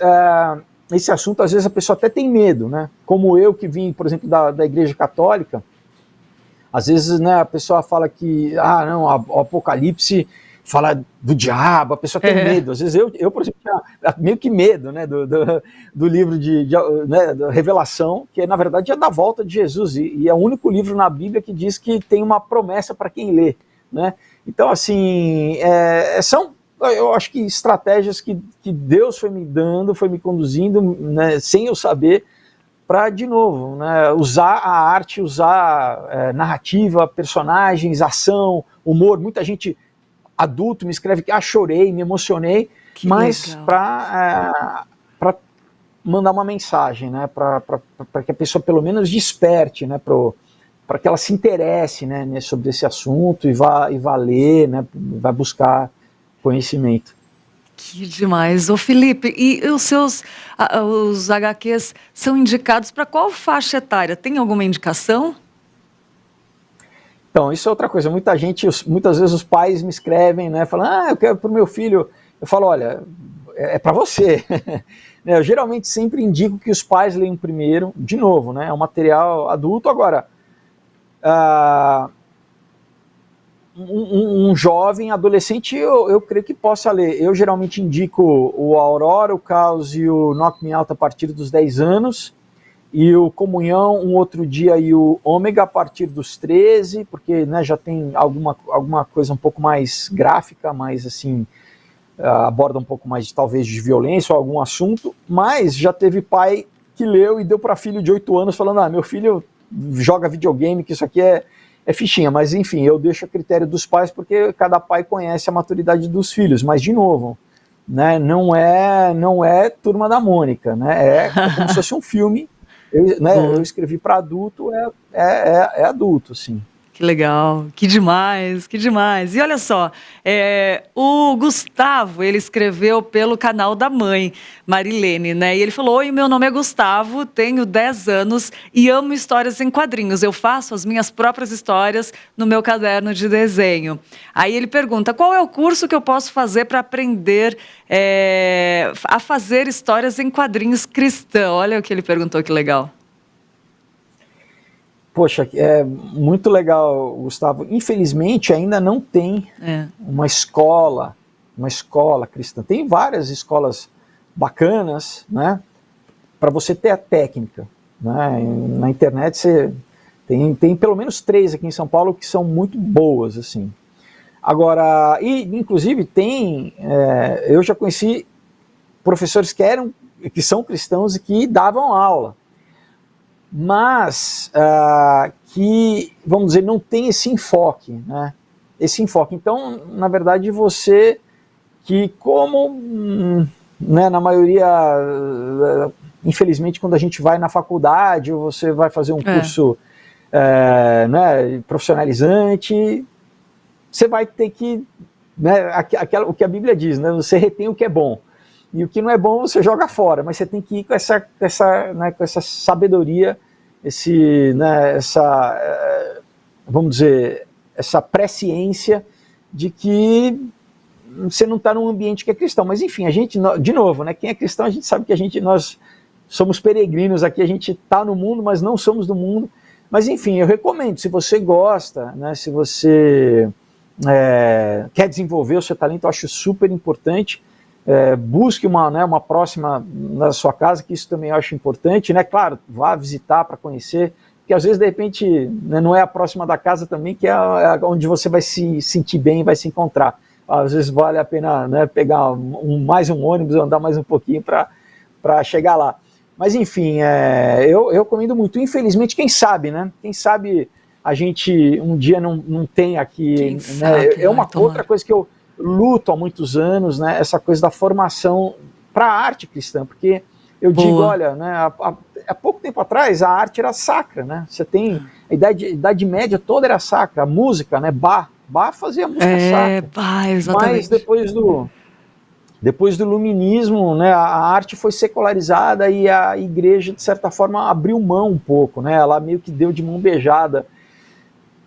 esse assunto, às vezes a pessoa até tem medo, né? Como eu que vim, por exemplo, da Igreja Católica, às vezes, né, a pessoa fala que, não, o Apocalipse fala do diabo, a pessoa tem medo. Às vezes eu, por exemplo, tinha meio que medo, né, do livro né, da Revelação, que na verdade é da volta de Jesus, e é o único livro na Bíblia que diz que tem uma promessa para quem lê, né? Então, assim, são, eu acho que estratégias que Deus foi me dando, foi me conduzindo, né, sem eu saber, para, de novo, né, usar a arte, usar narrativa, personagens, ação, humor. Muita gente adulto me escreve que chorei, me emocionei, mas para mandar uma mensagem, né, para que a pessoa pelo menos desperte, né, para que ela se interesse, né, sobre esse assunto e vá ler, né, vai buscar conhecimento. Que demais. Ô Felipe, e os HQs são indicados para qual faixa etária? Tem alguma indicação? Então, isso é outra coisa. Muitas vezes os pais me escrevem, né, falando, eu quero para o meu filho. Eu falo, olha, é para você. Eu geralmente sempre indico que os pais leiam primeiro, de novo, né, é um material adulto. Agora, um jovem, adolescente, eu creio que possa ler. Eu geralmente indico o Aurora, o Caos e o Knock Me Out a partir dos 10 anos, e o Comunhão, um outro dia, e o Ômega a partir dos 13, porque, né, já tem alguma coisa um pouco mais gráfica, mais assim, aborda um pouco mais talvez de violência ou algum assunto, mas já teve pai que leu e deu para filho de 8 anos falando, meu filho joga videogame, que isso aqui é fichinha, mas enfim, eu deixo a critério dos pais, porque cada pai conhece a maturidade dos filhos, mas de novo, né, não é Turma da Mônica, né, é como se fosse um filme, eu escrevi para adulto, é adulto, sim. Que legal, que demais, que demais. E olha só, o Gustavo, ele escreveu pelo canal da mãe, Marilene, né? E ele falou, oi, meu nome é Gustavo, tenho 10 anos e amo histórias em quadrinhos. Eu faço as minhas próprias histórias no meu caderno de desenho. Aí ele pergunta, qual é o curso que eu posso fazer para aprender a fazer histórias em quadrinhos cristãos? Olha o que ele perguntou, que legal. Poxa, é muito legal, Gustavo. Infelizmente, ainda não tem uma escola cristã. Tem várias escolas bacanas, né, para você ter a técnica, né? Na internet você tem pelo menos 3 aqui em São Paulo que são muito boas, assim. Agora, e inclusive eu já conheci professores que são cristãos e que davam aula, mas que, vamos dizer, não tem esse enfoque, né? Esse enfoque. Então, na verdade, você que, como, né, na maioria, infelizmente, quando a gente vai na faculdade ou você vai fazer um curso né, profissionalizante, você vai ter que, né, o que a Bíblia diz, né, você retém o que é bom. E o que não é bom você joga fora, mas você tem que ir com essa sabedoria, vamos dizer, essa presciência de que você não está num ambiente que é cristão. Mas enfim, a gente, de novo, né, quem é cristão, a gente sabe que nós somos peregrinos aqui, a gente está no mundo, mas não somos do mundo. Mas enfim, eu recomendo, se você gosta, né, se você quer desenvolver o seu talento, eu acho super importante. Busque uma próxima na sua casa, que isso também eu acho importante, né? Claro, vá visitar para conhecer, porque às vezes, de repente, né, não é a próxima da casa também, que é onde você vai se sentir bem, vai se encontrar. Às vezes vale a pena, né, pegar mais um ônibus, andar mais um pouquinho para chegar lá. Mas enfim, eu recomendo muito. Infelizmente, quem sabe, né? Quem sabe a gente um dia não tem aqui, né? É uma outra coisa que eu luto há muitos anos, né, essa coisa da formação para a arte cristã, porque eu digo, olha, né, há pouco tempo atrás a arte era sacra, né, você tem a Idade Média toda era sacra, a música, né, Bach fazia música sacra, exatamente. Mas depois do iluminismo, né, a arte foi secularizada e a igreja, de certa forma, abriu mão um pouco, né, ela meio que deu de mão beijada.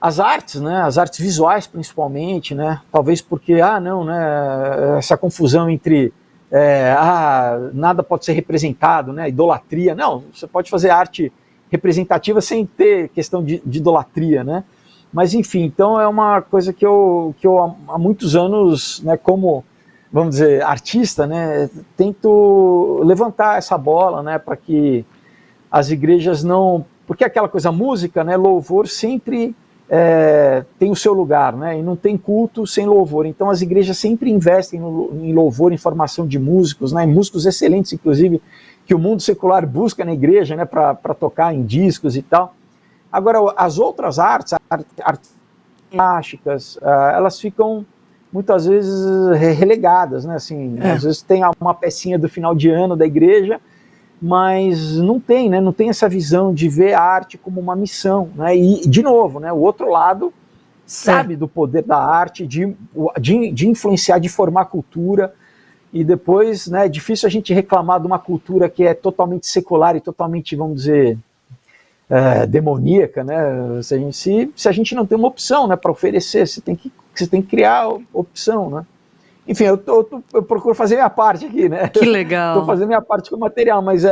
As artes, né, as artes visuais principalmente, né, talvez porque, né, essa confusão entre nada pode ser representado, né? Idolatria. Não, você pode fazer arte representativa sem ter questão de idolatria, né? Mas enfim, então é uma coisa que eu há muitos anos, né, como, vamos dizer, artista, né, tento levantar essa bola, né, para que as igrejas não... Porque aquela coisa, música, né, louvor sempre tem o seu lugar, né, e não tem culto sem louvor. Então as igrejas sempre investem em louvor, em formação de músicos, né, músicos excelentes, inclusive, que o mundo secular busca na igreja, né, para tocar em discos e tal. Agora, as outras artes plásticas, elas ficam muitas vezes relegadas, né? Assim, às vezes tem uma pecinha do final de ano da igreja, mas não tem, né? Não tem essa visão de ver a arte como uma missão, né? E, de novo, né? O outro lado sabe do poder da arte, de influenciar, de formar cultura, e depois, né? É difícil a gente reclamar de uma cultura que é totalmente secular e totalmente, vamos dizer... demoníaca, né? Se a gente não tem uma opção, né, para oferecer, você tem que criar opção, né? Enfim, eu procuro fazer minha parte aqui, né? Que legal. Estou fazendo minha parte com o material, mas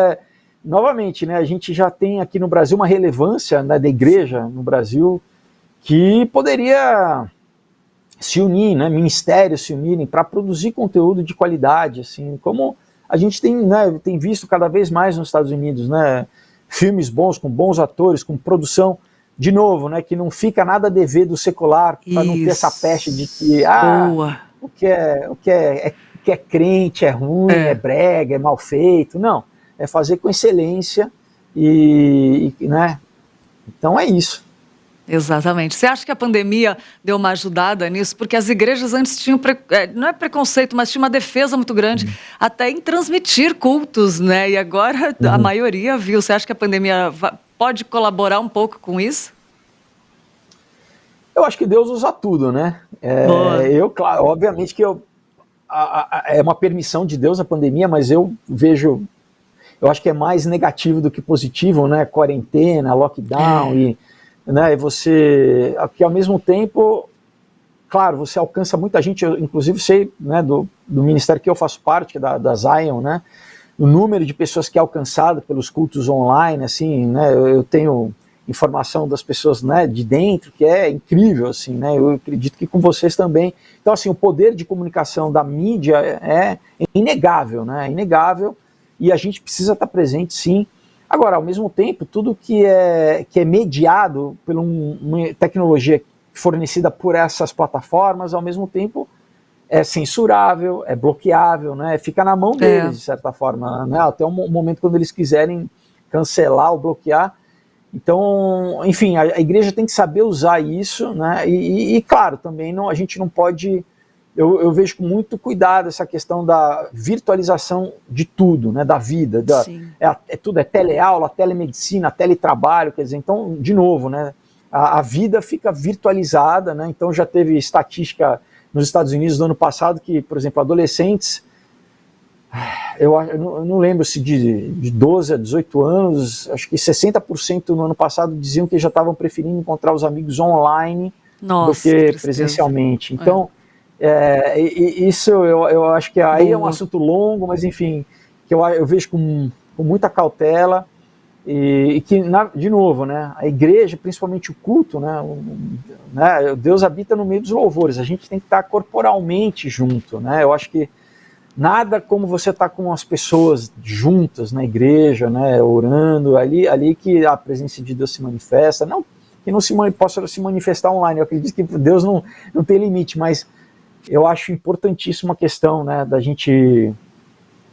novamente, né? A gente já tem aqui no Brasil uma relevância, né, da igreja no Brasil que poderia se unir, né? Ministérios se unirem para produzir conteúdo de qualidade, assim, como a gente tem, né, tem visto cada vez mais nos Estados Unidos, né? Filmes bons, com bons atores, com produção, de novo, né, que não fica nada a dever do secular, para não ter essa peste de que o que é crente é ruim, é brega, é mal feito. Não, é fazer com excelência né? Então é isso. Exatamente. Você acha que a pandemia deu uma ajudada nisso? Porque as igrejas antes tinham, não é preconceito, mas tinha uma defesa muito grande até em transmitir cultos, né? E agora a maioria viu. Você acha que a pandemia pode colaborar um pouco com isso? Eu acho que Deus usa tudo, né? Claro, obviamente que é uma permissão de Deus a pandemia, mas eu acho que é mais negativo do que positivo, né? Quarentena, lockdown e... Né, que ao mesmo tempo, claro, você alcança muita gente. Eu, inclusive, sei, né, do ministério que eu faço parte, da Zion, né, o número de pessoas que é alcançado pelos cultos online, assim, né, eu tenho informação das pessoas, né, de dentro, que é incrível, assim, né, eu acredito que com vocês também. Então, assim, o poder de comunicação da mídia é inegável, né, é inegável, e a gente precisa estar presente, sim. Agora, ao mesmo tempo, tudo que é mediado por uma tecnologia fornecida por essas plataformas, ao mesmo tempo é censurável, é bloqueável, né? Fica na mão deles, de certa forma, né? Até um momento quando eles quiserem cancelar ou bloquear. Então, enfim, a igreja tem que saber usar isso, né? E claro, também a gente não pode... Eu vejo com muito cuidado essa questão da virtualização de tudo, né, da vida, tudo, é teleaula, telemedicina, teletrabalho, quer dizer, então, de novo, né, a vida fica virtualizada, né, então já teve estatística nos Estados Unidos no ano passado que, por exemplo, adolescentes, eu não lembro se de 12 a 18 anos, acho que 60% no ano passado diziam que já estavam preferindo encontrar os amigos online do que presencialmente, então... isso eu acho que aí é um assunto longo, mas enfim, que eu vejo com muita cautela e que, de novo, né, a igreja, principalmente o culto, né, Deus habita no meio dos louvores, a gente tem que estar corporalmente junto, né, eu acho que nada como você estar com as pessoas juntas na igreja, né, orando, ali que a presença de Deus se manifesta, não que não possa se manifestar online, eu acredito que Deus não tem limite, mas eu acho importantíssima a questão, né, da gente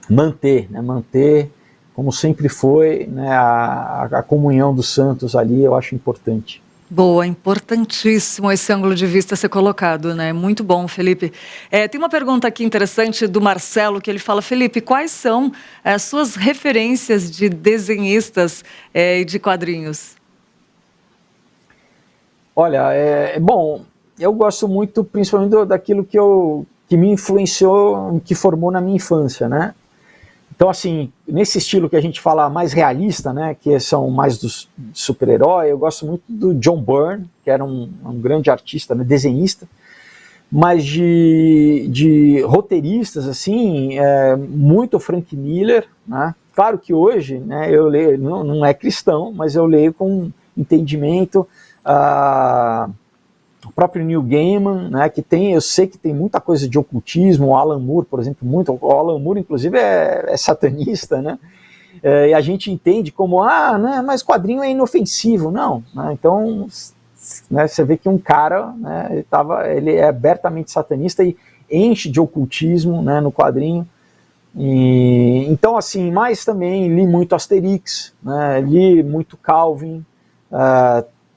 manter como sempre foi, né, a comunhão dos santos ali, eu acho importante. Boa, importantíssimo esse ângulo de vista ser colocado, né? Muito bom, Felipe. Tem uma pergunta aqui interessante do Marcelo, que ele fala: Felipe, quais são as suas referências de desenhistas e de quadrinhos? Olha, bom... Eu gosto muito, principalmente, daquilo que me influenciou, que formou na minha infância, né? Então, assim, nesse estilo que a gente fala mais realista, né, que são mais dos super-herói, eu gosto muito do John Byrne, que era um grande artista, né, desenhista. mas de roteiristas, assim, muito Frank Miller, né? Claro que hoje, né, eu leio, não é cristão, mas eu leio com entendimento, o próprio Neil Gaiman, né, que eu sei que tem muita coisa de ocultismo, o Alan Moore, por exemplo, o Alan Moore, inclusive, é satanista, né? E a gente entende como, né, mas quadrinho é inofensivo. Não, né? Então, né, você vê que um cara, né, ele é abertamente satanista e enche de ocultismo, né, no quadrinho. Então, assim, mas também li muito Asterix, né, li muito Calvin,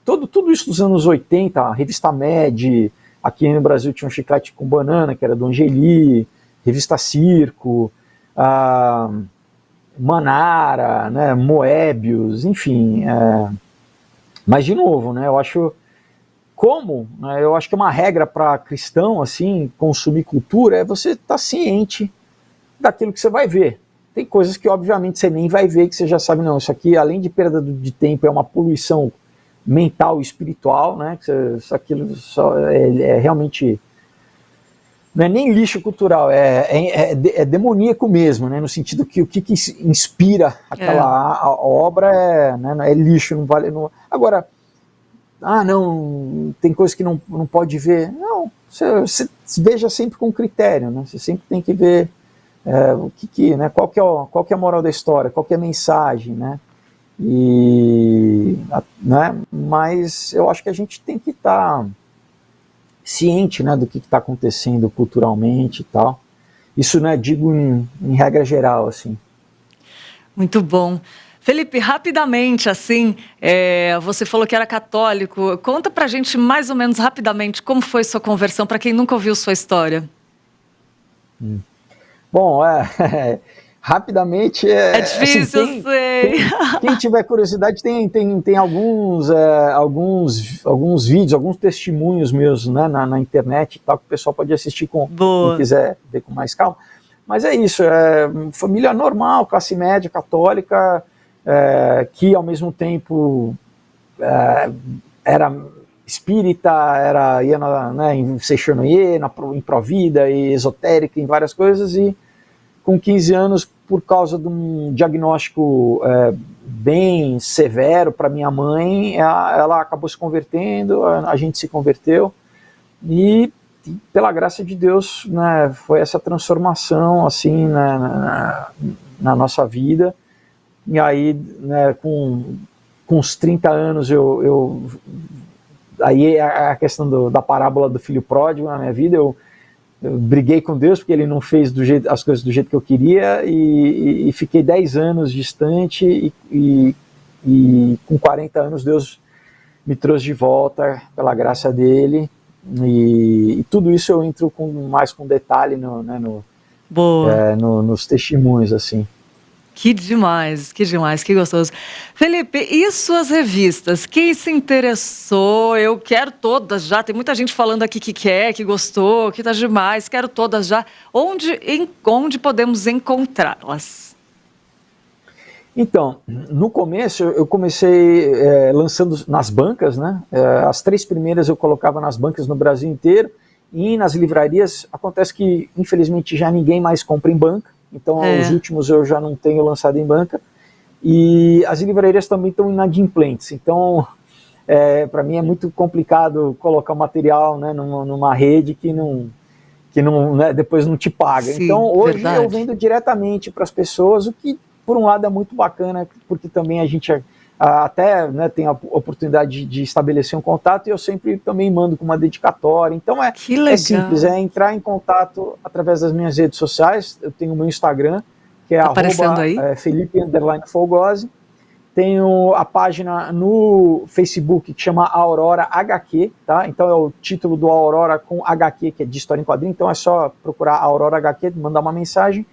tudo isso dos anos 80, a revista Mad, aqui no Brasil tinha um Chiclete com Banana, que era do Angeli, revista Circo, Manara, né, Moebius, enfim. Mas, de novo, né, eu acho que uma regra para cristão, assim, consumir cultura é você estar ciente daquilo que você vai ver. Tem coisas que, obviamente, você nem vai ver, que você já sabe, não, isso aqui, além de perda de tempo, é uma poluição mental e espiritual, né, aquilo é realmente... Não é nem lixo cultural, é demoníaco mesmo, né, no sentido que o que inspira aquela obra é lixo, não vale... Agora, não, tem coisa que não pode ver. Não, você veja sempre com critério, né, você sempre tem que ver né, qual que é a moral da história, qual que é a mensagem, né, né, mas eu acho que a gente tem que estar ciente, né, do que está acontecendo culturalmente e tal. Isso, né, digo em regra geral, assim. Muito bom. Felipe, rapidamente, assim, você falou que era católico. Conta pra gente mais ou menos rapidamente como foi sua conversão, para quem nunca ouviu sua história. Bom, rapidamente... É difícil, assim, eu sei. Quem tiver curiosidade, tem alguns vídeos, alguns testemunhos meus, né, na internet e tal, que o pessoal pode assistir quem quiser ver com mais calma. Mas é isso, família normal, classe média, católica, que ao mesmo tempo era espírita, ia em Seixonoye, em Provida, e esotérica, em várias coisas, e com 15 anos, por causa de um diagnóstico bem severo para minha mãe, ela acabou se convertendo, a gente se converteu, e pela graça de Deus, né, foi essa transformação assim na nossa vida. E aí, né, com uns 30 anos, aí a questão da parábola do filho pródigo na minha vida, eu briguei com Deus porque ele não fez as coisas do jeito que eu queria, e fiquei 10 anos distante, e com 40 anos Deus me trouxe de volta pela graça dele, e tudo isso eu entro mais com detalhe nos testemunhos, assim. Que demais, que gostoso. Felipe, e suas revistas? Quem se interessou? Eu quero todas já. Tem muita gente falando aqui que quer, que gostou, que tá demais. Quero todas já. Onde podemos encontrá-las? Então, no começo eu comecei lançando nas bancas, né? As 3 primeiras eu colocava nas bancas no Brasil inteiro, e nas livrarias. Acontece que, infelizmente, já ninguém mais compra em banca. Então, os últimos eu já não tenho lançado em banca. E as livrarias também estão inadimplentes. Então, para mim é muito complicado colocar o material, né, numa rede que né, depois não te paga. Sim, então, hoje verdade. eu vendo diretamente para as pessoas, o que, por um lado, é muito bacana, porque também a gente até, né, tem a oportunidade de estabelecer um contato, e eu sempre também mando com uma dedicatória. Então Que legal. É simples, é entrar em contato através das minhas redes sociais. Eu tenho o meu Instagram, que é @Felipe_Folgose. Tenho a página no Facebook que chama Aurora HQ, tá? Então é o título do Aurora com HQ, que é de história em quadrinho. Então é só procurar Aurora HQ, mandar uma mensagem.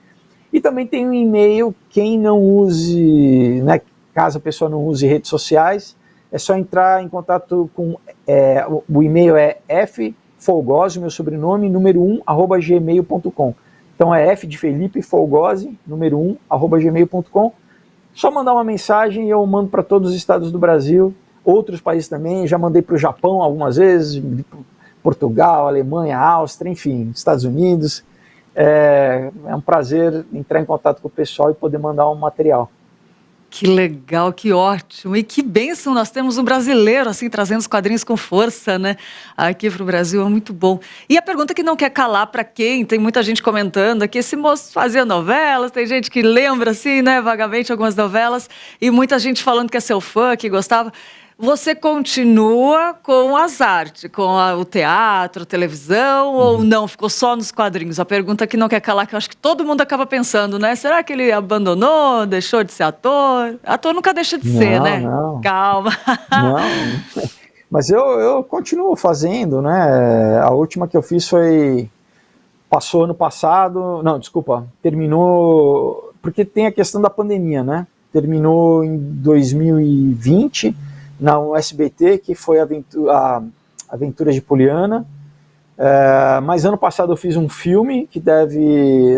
E também tem um e-mail, quem não use, né, caso a pessoa não use redes sociais, é só entrar em contato com... o e-mail é ffolgose, meu sobrenome, número 1, @gmail.com. Então é F de Felipe, Folgose, número 1, @gmail.com. Só mandar uma mensagem e eu mando para todos os estados do Brasil, outros países também. Já mandei para o Japão algumas vezes, Portugal, Alemanha, Áustria, enfim, Estados Unidos. É um prazer entrar em contato com o pessoal e poder mandar um material. Que legal, que ótimo. E que bênção nós temos um brasileiro, assim, trazendo os quadrinhos com força, né? Aqui para o Brasil, é muito bom. E a pergunta que não quer calar para quem, tem muita gente comentando aqui, esse moço fazia novelas, tem gente que lembra, assim, né, vagamente algumas novelas, e muita gente falando que é seu fã, que gostava. Você continua com as artes, com o teatro, a televisão, ou não? Ficou só nos quadrinhos? A pergunta que não quer calar, que eu acho que todo mundo acaba pensando, né? Será que ele abandonou, deixou de ser ator? Ator nunca deixa de ser, né? Não. Calma. Não, mas eu continuo fazendo, né? A última que eu fiz passou ano passado, não, desculpa, terminou, porque tem a questão da pandemia, né? Terminou em 2020, na SBT, que foi a Aventuras de Poliana. Mas ano passado eu fiz um filme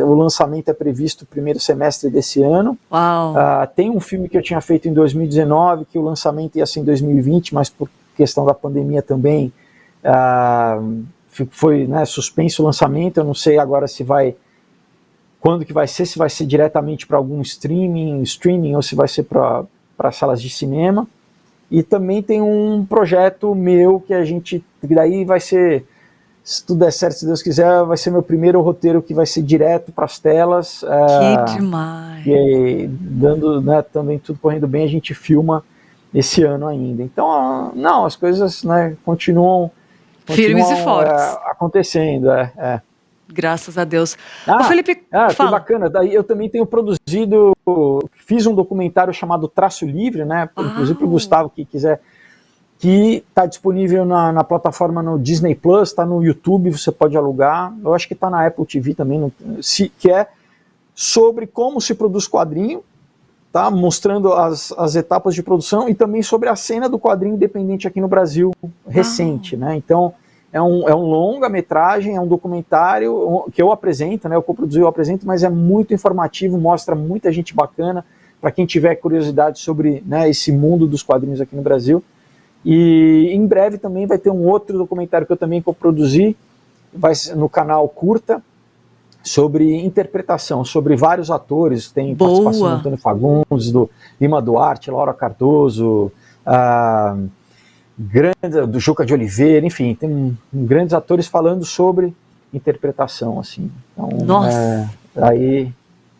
o lançamento é previsto no primeiro semestre desse ano. Uau. Tem um filme que eu tinha feito em 2019, que o lançamento ia ser em 2020, mas por questão da pandemia também foi, né, suspenso o lançamento. Eu não sei agora quando que vai ser, se vai ser diretamente para algum streaming ou se vai ser para salas de cinema. E também tem um projeto meu que daí vai ser, se tudo der certo, se Deus quiser, vai ser meu primeiro roteiro que vai ser direto para as telas. Que demais. E dando, né, também tudo correndo bem, a gente filma esse ano ainda. Então, não, as coisas, né, continuam firmes e fortes. Acontecendo. Graças a Deus. O Felipe, que bacana. Daí eu também tenho produzido, fiz um documentário chamado Traço Livre, né? Inclusive para o Gustavo, que quiser, que está disponível na plataforma no Disney Plus, está no YouTube, você pode alugar. Eu acho que está na Apple TV também, que é sobre como se produz quadrinho, tá? Mostrando as etapas de produção e também sobre a cena do quadrinho independente aqui no Brasil recente, né? Então é um longa-metragem, é um documentário que eu apresento, né? Eu coproduzi, eu apresento, mas é muito informativo, mostra muita gente bacana para quem tiver curiosidade sobre, né, esse mundo dos quadrinhos aqui no Brasil. E em breve também vai ter um outro documentário que eu também coproduzi, vai ser no canal Curta, sobre interpretação, sobre vários atores. Tem participação do Antônio Fagundes, do Lima Duarte, Laura Cardoso, do Juca de Oliveira, enfim, tem grandes atores falando sobre interpretação, assim. Então, nossa!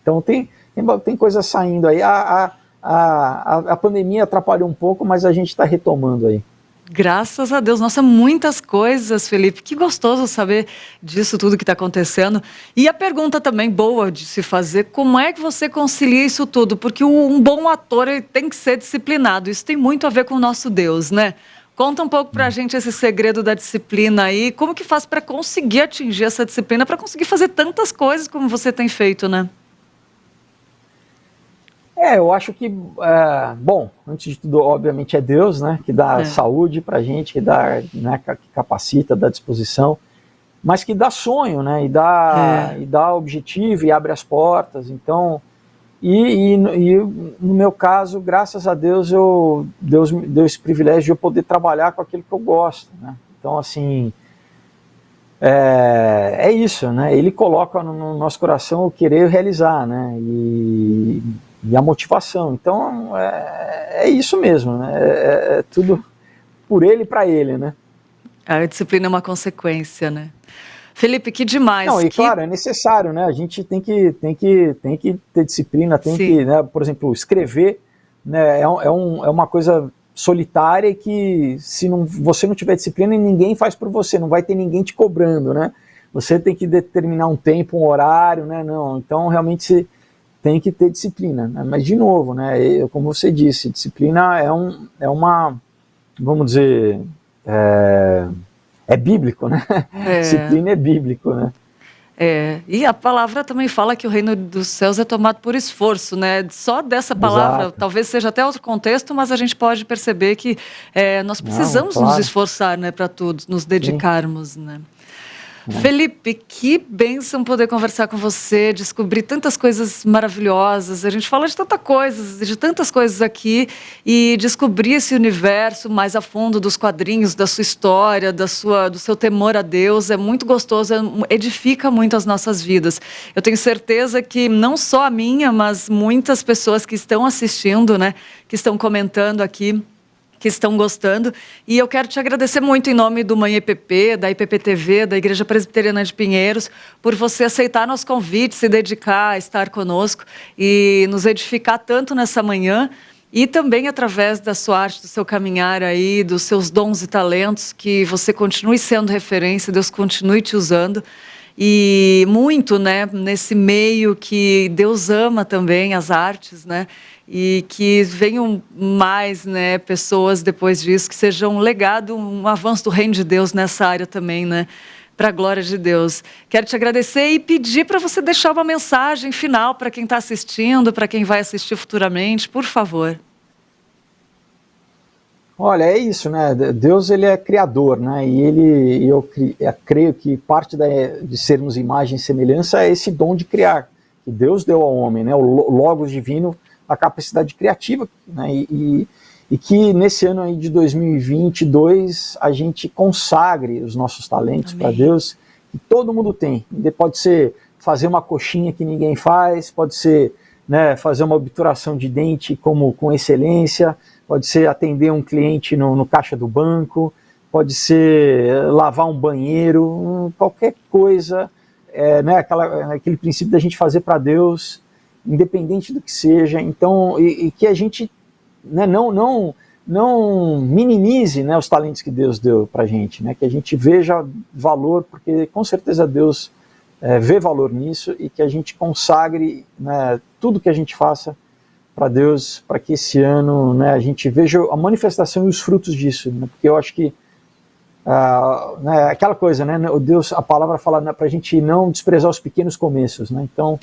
Então tem coisa saindo aí. A pandemia atrapalhou um pouco, mas a gente está retomando aí. Graças a Deus. Nossa, muitas coisas, Felipe. Que gostoso saber disso tudo que está acontecendo. E a pergunta também boa de se fazer, como é que você concilia isso tudo? Porque um bom ator ele tem que ser disciplinado. Isso tem muito a ver com o nosso Deus, né? Conta um pouco pra gente esse segredo da disciplina aí. Como que faz para conseguir atingir essa disciplina, para conseguir fazer tantas coisas como você tem feito, né? Eu acho que, bom, antes de tudo, obviamente é Deus, né, que dá saúde pra gente, que dá, né, que capacita, dá disposição, mas que dá sonho, né, e dá objetivo e abre as portas. Então, e no meu caso, graças a Deus, Deus me deu esse privilégio de eu poder trabalhar com aquilo que eu gosto, né. Então, assim, é isso, né, ele coloca no nosso coração o querer realizar, né, e a motivação. Então, é isso mesmo, né? É tudo por ele e para ele, né? A disciplina é uma consequência, né? Felipe, que demais. Não, e claro, é necessário, né? A gente tem que ter disciplina, que, né? Por exemplo, escrever, né? É uma coisa solitária que você não tiver disciplina, ninguém faz por você, não vai ter ninguém te cobrando, né? Você tem que determinar um tempo, um horário, né? Não, então realmente tem que ter disciplina, né? Mas de novo, né, como você disse, disciplina é uma, vamos dizer, é bíblico, né? Disciplina é bíblico, né? E a palavra também fala que o reino dos céus é tomado por esforço, né? Só dessa palavra, exato, talvez seja até outro contexto, mas a gente pode perceber que nós precisamos nos esforçar, né, para tudo, nos dedicarmos, né? Felipe, que bênção poder conversar com você, descobrir tantas coisas maravilhosas. A gente fala de tantas coisas aqui, e descobrir esse universo mais a fundo dos quadrinhos, da sua história, do seu temor a Deus, é muito gostoso, edifica muito as nossas vidas. Eu tenho certeza que não só a minha, mas muitas pessoas que estão assistindo, né, que estão comentando aqui, que estão gostando, e eu quero te agradecer muito em nome do Manhã IPP, da IPP TV, da Igreja Presbiteriana de Pinheiros, por você aceitar nosso convite, se dedicar a estar conosco e nos edificar tanto nessa manhã, e também através da sua arte, do seu caminhar aí, dos seus dons e talentos, que você continue sendo referência, Deus continue te usando, e muito, né, nesse meio que Deus ama também as artes, né, e que venham mais, né, pessoas depois disso, que sejam um legado, um avanço do reino de Deus nessa área também, né, para a glória de Deus. Quero te agradecer e pedir para você deixar uma mensagem final para quem está assistindo, para quem vai assistir futuramente, por favor. Olha, é isso, né? Deus, ele é criador, né? E eu creio que parte de sermos imagem e semelhança é esse dom de criar, que Deus deu ao homem, né? O Logos divino, a capacidade criativa, né? E que nesse ano aí de 2022 a gente consagre os nossos talentos para Deus, que todo mundo tem. Pode ser fazer uma coxinha que ninguém faz, pode ser, né, fazer uma obturação de dente com excelência, pode ser atender um cliente no caixa do banco, pode ser lavar um banheiro, qualquer coisa, né, aquele princípio da gente fazer para Deus, independente do que seja. Então, e que a gente, né, não minimize, né, os talentos que Deus deu para a gente, né, que a gente veja valor, porque com certeza Deus vê valor nisso, e que a gente consagre, né, tudo que a gente faça para Deus, para que esse ano, né, a gente veja a manifestação e os frutos disso, né, porque eu acho que né, aquela coisa, né, Deus, a palavra fala, né, para a gente não desprezar os pequenos começos, né, então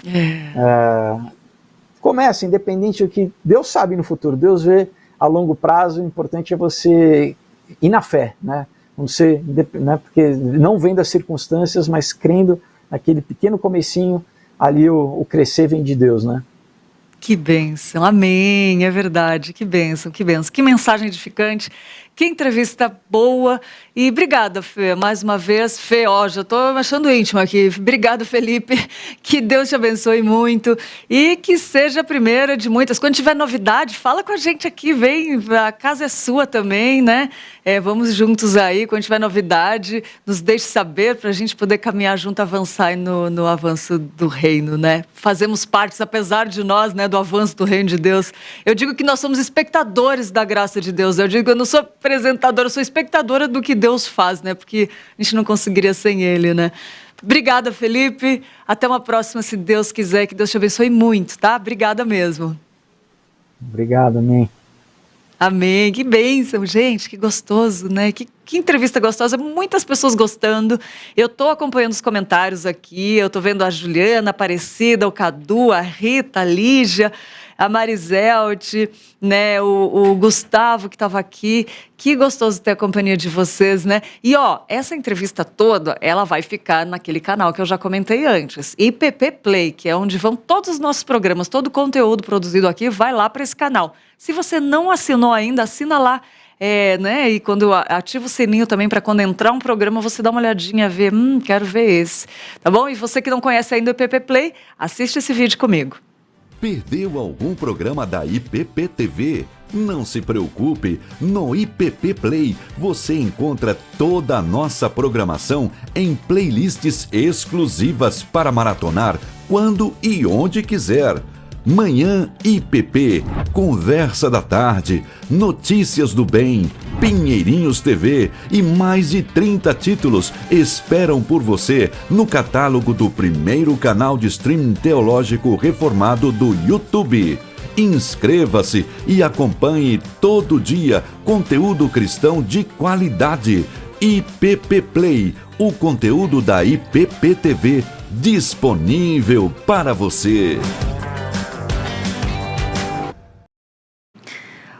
comece, independente do que Deus sabe no futuro, Deus vê a longo prazo. O importante é você ir na fé, né, você, né, porque não vem das circunstâncias, mas crendo naquele pequeno comecinho ali, o crescer vem de Deus, né. Que bênção, amém, é verdade, que bênção, que mensagem edificante, que entrevista boa, e obrigada, Fê, mais uma vez. Fê, já estou me achando íntima aqui, obrigado, Felipe, que Deus te abençoe muito, e que seja a primeira de muitas. Quando tiver novidade, fala com a gente aqui, vem, a casa é sua também, né, vamos juntos aí, quando tiver novidade, nos deixe saber, para a gente poder caminhar junto, avançar no avanço do reino, né, fazemos parte, apesar de nós, né, do avanço do reino de Deus. Eu digo que nós somos espectadores da graça de Deus. Eu digo que eu não sou apresentadora, eu sou espectadora do que Deus faz, né? Porque a gente não conseguiria sem Ele, né? Obrigada, Felipe. Até uma próxima, se Deus quiser. Que Deus te abençoe muito, tá? Obrigada mesmo. Obrigado, amém. Amém, que bênção, gente, que gostoso, né? Que entrevista gostosa, muitas pessoas gostando. Eu estou acompanhando os comentários aqui, eu estou vendo a Juliana, a Aparecida, o Cadu, a Rita, a Lígia, a Marizelte, né? O Gustavo que estava aqui. Que gostoso ter a companhia de vocês, né? E essa entrevista toda, ela vai ficar naquele canal que eu já comentei antes, IPP Play, que é onde vão todos os nossos programas, todo o conteúdo produzido aqui vai lá para esse canal. Se você não assinou ainda, assina lá, né? E quando ativa o sininho também, para quando entrar um programa, você dá uma olhadinha, ver, quero ver esse, tá bom? E você que não conhece ainda o IPP Play, assiste esse vídeo comigo. Perdeu algum programa da IPP TV? Não se preocupe, no IPP Play você encontra toda a nossa programação em playlists exclusivas para maratonar quando e onde quiser. Manhã IPP, Conversa da Tarde, Notícias do Bem, Pinheirinhos TV e mais de 30 títulos esperam por você no catálogo do primeiro canal de streaming teológico reformado do YouTube. Inscreva-se e acompanhe todo dia conteúdo cristão de qualidade. IPP Play, o conteúdo da IPP TV disponível para você.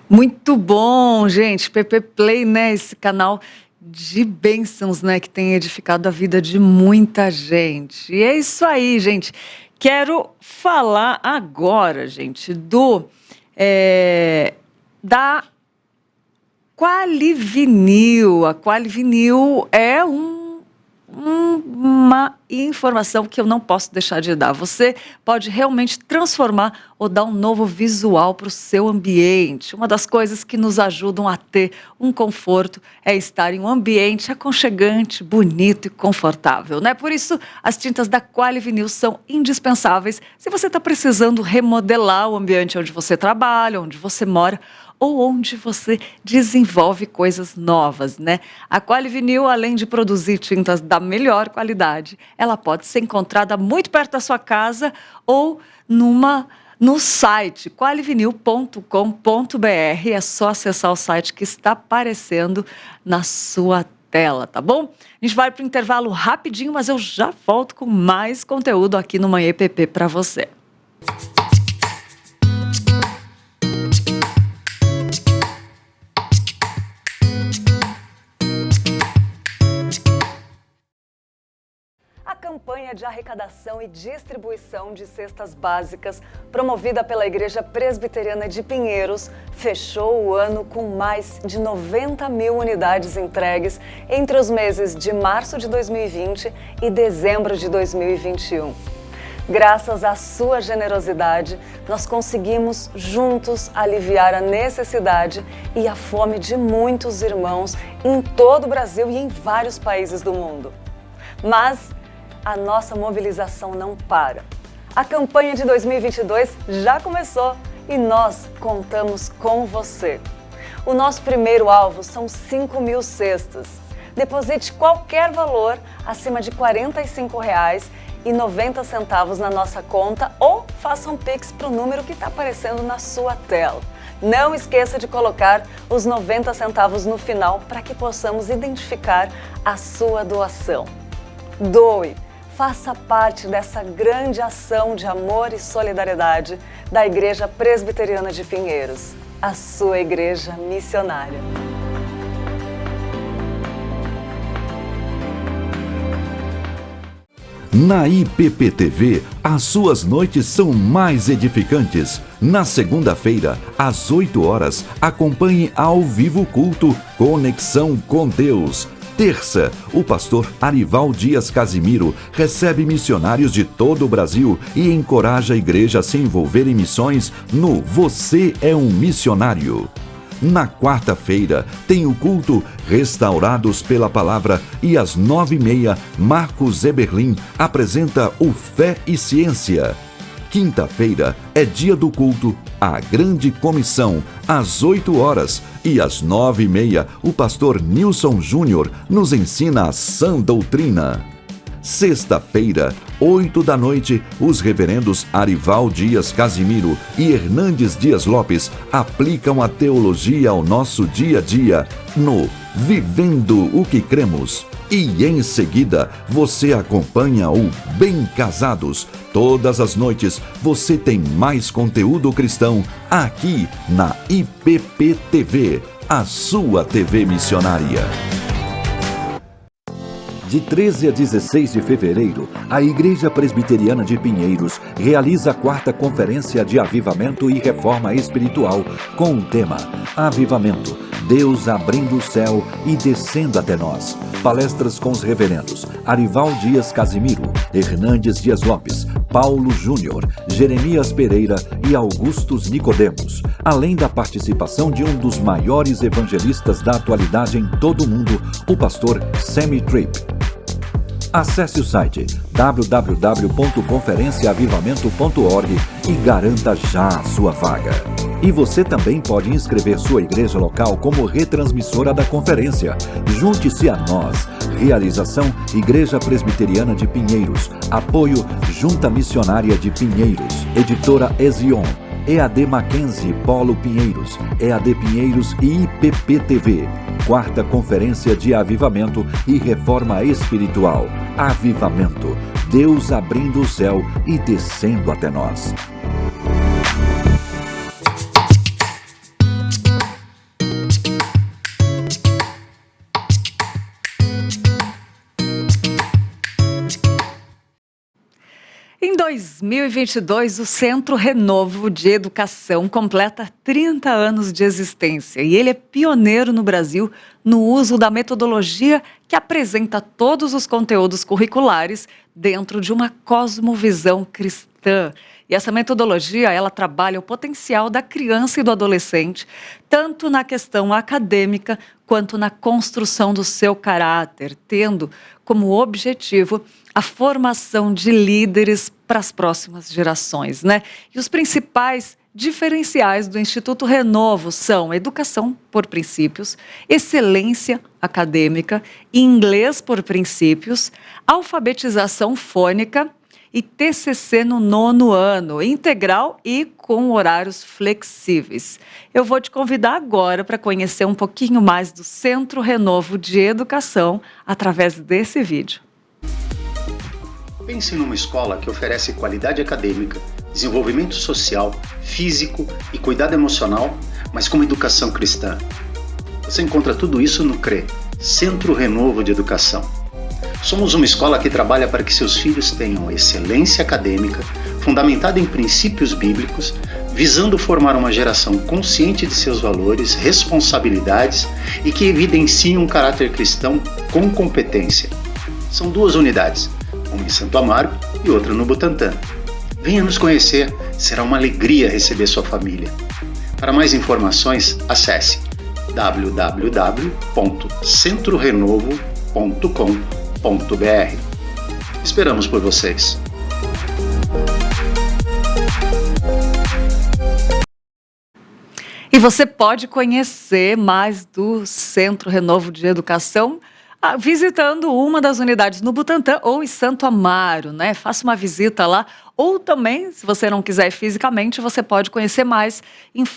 Muito bom, gente, PP Play, né, esse canal de bênçãos, né, que tem edificado a vida de muita gente. E é isso aí, gente. Quero falar agora, gente, da Qualivinil. A Qualivinil é uma informação que eu não posso deixar de dar. Você pode realmente transformar ou dar um novo visual para o seu ambiente. Uma das coisas que nos ajudam a ter um conforto é estar em um ambiente aconchegante, bonito e confortável, né? Por isso, as tintas da Qualivinil são indispensáveis se você está precisando remodelar o ambiente onde você trabalha, onde você mora, ou onde você desenvolve coisas novas, né? A Qualivinil, além de produzir tintas da melhor qualidade, ela pode ser encontrada muito perto da sua casa ou no site qualivinil.com.br. É só acessar o site que está aparecendo na sua tela, tá bom? A gente vai para o intervalo rapidinho, mas eu já volto com mais conteúdo aqui no Manhã EPP para você. A campanha de arrecadação e distribuição de cestas básicas, promovida pela Igreja Presbiteriana de Pinheiros, fechou o ano com mais de 90 mil unidades entregues entre os meses de março de 2020 e dezembro de 2021. Graças à sua generosidade, nós conseguimos juntos aliviar a necessidade e a fome de muitos irmãos em todo o Brasil e em vários países do mundo. Mas a nossa mobilização não para. A campanha de 2022 já começou e nós contamos com você. O nosso primeiro alvo são 5.000 cestas. Deposite qualquer valor acima de R$ 45,90 na nossa conta ou faça um Pix para o número que está aparecendo na sua tela. Não esqueça de colocar os 90 centavos no final para que possamos identificar a sua doação. Doe! Faça parte dessa grande ação de amor e solidariedade da Igreja Presbiteriana de Pinheiros, a sua igreja missionária. Na IPP-TV, as suas noites são mais edificantes. Na segunda-feira, às 8 horas, acompanhe ao vivo o culto Conexão com Deus. Terça, o pastor Arival Dias Casimiro recebe missionários de todo o Brasil e encoraja a igreja a se envolver em missões no Você é um Missionário. Na quarta-feira, tem o culto Restaurados pela Palavra e às 9h30, Marcos Eberlin apresenta o Fé e Ciência. Quinta-feira é dia do culto A Grande Comissão, às 8 horas. E às 9h30, o pastor Nilson Júnior nos ensina a sã doutrina. Sexta-feira, 8 da noite, os reverendos Arival Dias Casimiro e Hernandes Dias Lopes aplicam a teologia ao nosso dia a dia no Vivendo o que Cremos. E em seguida, você acompanha o Bem Casados. Todas as noites, você tem mais conteúdo cristão aqui na IPP-TV, a sua TV missionária. De 13 a 16 de fevereiro, a Igreja Presbiteriana de Pinheiros realiza a 4ª Conferência de Avivamento e Reforma Espiritual com o tema Avivamento, Deus abrindo o céu e descendo até nós. Palestras com os reverendos Arival Dias Casimiro, Hernandes Dias Lopes, Paulo Júnior, Jeremias Pereira e Augustus Nicodemos, além da participação de um dos maiores evangelistas da atualidade em todo o mundo, o pastor Sammy Tripp. Acesse o site www.conferenciaavivamento.org e garanta já a sua vaga. E você também pode inscrever sua igreja local como retransmissora da conferência. Junte-se a nós. Realização Igreja Presbiteriana de Pinheiros. Apoio Junta Missionária de Pinheiros. Editora Ezion. EAD Mackenzie Polo Pinheiros. EAD Pinheiros e IPP-TV. 4ª Conferência de Avivamento e Reforma Espiritual. Avivamento. Deus abrindo o céu e descendo até nós. 2022, o Centro Renovo de Educação completa 30 anos de existência e ele é pioneiro no Brasil no uso da metodologia que apresenta todos os conteúdos curriculares dentro de uma cosmovisão cristã. E essa metodologia, ela trabalha o potencial da criança e do adolescente, tanto na questão acadêmica quanto na construção do seu caráter, tendo como objetivo a formação de líderes para as próximas gerações, né? E os principais diferenciais do Instituto Renovo são educação por princípios, excelência acadêmica, inglês por princípios, alfabetização fônica e TCC no 9º ano, integral e com horários flexíveis. Eu vou te convidar agora para conhecer um pouquinho mais do Centro Renovo de Educação através desse vídeo. Pense numa escola que oferece qualidade acadêmica, desenvolvimento social, físico e cuidado emocional, mas com educação cristã. Você encontra tudo isso no CRE, Centro Renovo de Educação. Somos uma escola que trabalha para que seus filhos tenham excelência acadêmica, fundamentada em princípios bíblicos, visando formar uma geração consciente de seus valores, responsabilidades e que evidencie um caráter cristão com competência. São 2 unidades, uma em Santo Amaro e outra no Butantã. Venha nos conhecer, será uma alegria receber sua família. Para mais informações, acesse www.centrorenovo.com.br. Esperamos por vocês. E você pode conhecer mais do Centro Renovo de Educação visitando uma das unidades no Butantã ou em Santo Amaro, né? Faça uma visita lá. Ou também, se você não quiser ir fisicamente, você pode conhecer mais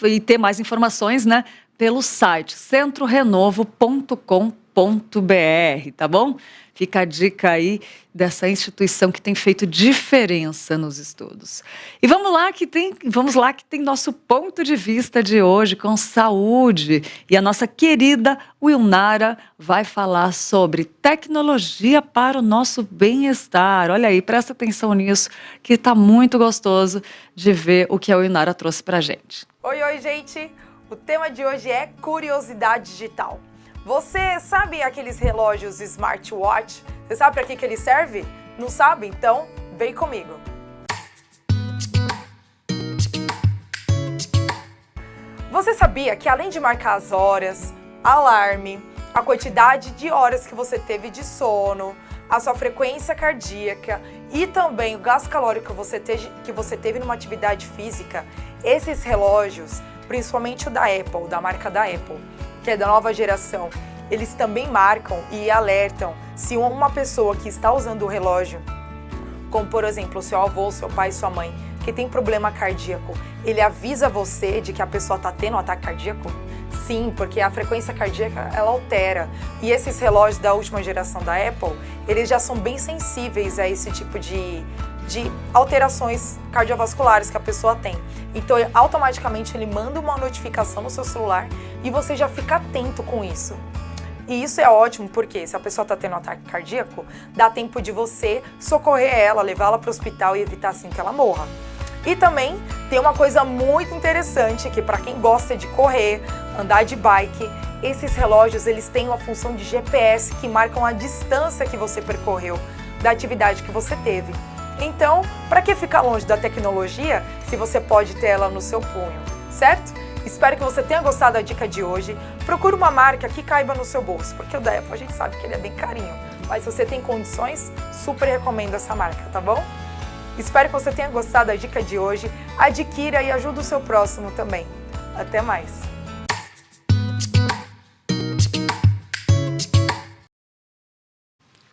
e ter mais informações, né? Pelo site centrorenovo.com.br, tá bom? Fica a dica aí dessa instituição que tem feito diferença nos estudos. E vamos lá que tem nosso ponto de vista de hoje com saúde. E a nossa querida Wilnara vai falar sobre tecnologia para o nosso bem-estar. Olha aí, presta atenção nisso, que está muito gostoso de ver o que a Wilnara trouxe pra gente. Oi, gente! O tema de hoje é curiosidade digital. Você sabe aqueles relógios smartwatch? Você sabe para que ele serve? Não sabe? Então, vem comigo. Você sabia que além de marcar as horas, alarme, a quantidade de horas que você teve de sono, a sua frequência cardíaca e também o gasto calórico que você teve numa atividade física, esses relógios, principalmente o da Apple, da marca da Apple, que é da nova geração, eles também marcam e alertam se uma pessoa que está usando o relógio, como por exemplo o seu avô, seu pai, sua mãe, que tem problema cardíaco, ele avisa você de que a pessoa está tendo um ataque cardíaco? Sim, porque a frequência cardíaca ela altera. E esses relógios da última geração da Apple, eles já são bem sensíveis a esse tipo de alterações cardiovasculares que a pessoa tem. Então, automaticamente ele manda uma notificação no seu celular e você já fica atento com isso. E isso é ótimo porque se a pessoa está tendo um ataque cardíaco, dá tempo de você socorrer ela, levá-la para o hospital e evitar assim que ela morra. E também tem uma coisa muito interessante que para quem gosta de correr, andar de bike, esses relógios eles têm uma função de GPS que marcam a distância que você percorreu da atividade que você teve. Então, para que ficar longe da tecnologia se você pode ter ela no seu punho, certo? Espero que você tenha gostado da dica de hoje. Procure uma marca que caiba no seu bolso, porque o da Apple a gente sabe que ele é bem carinho. Mas se você tem condições, super recomendo essa marca, tá bom? Espero que você tenha gostado da dica de hoje. Adquira e ajude o seu próximo também. Até mais!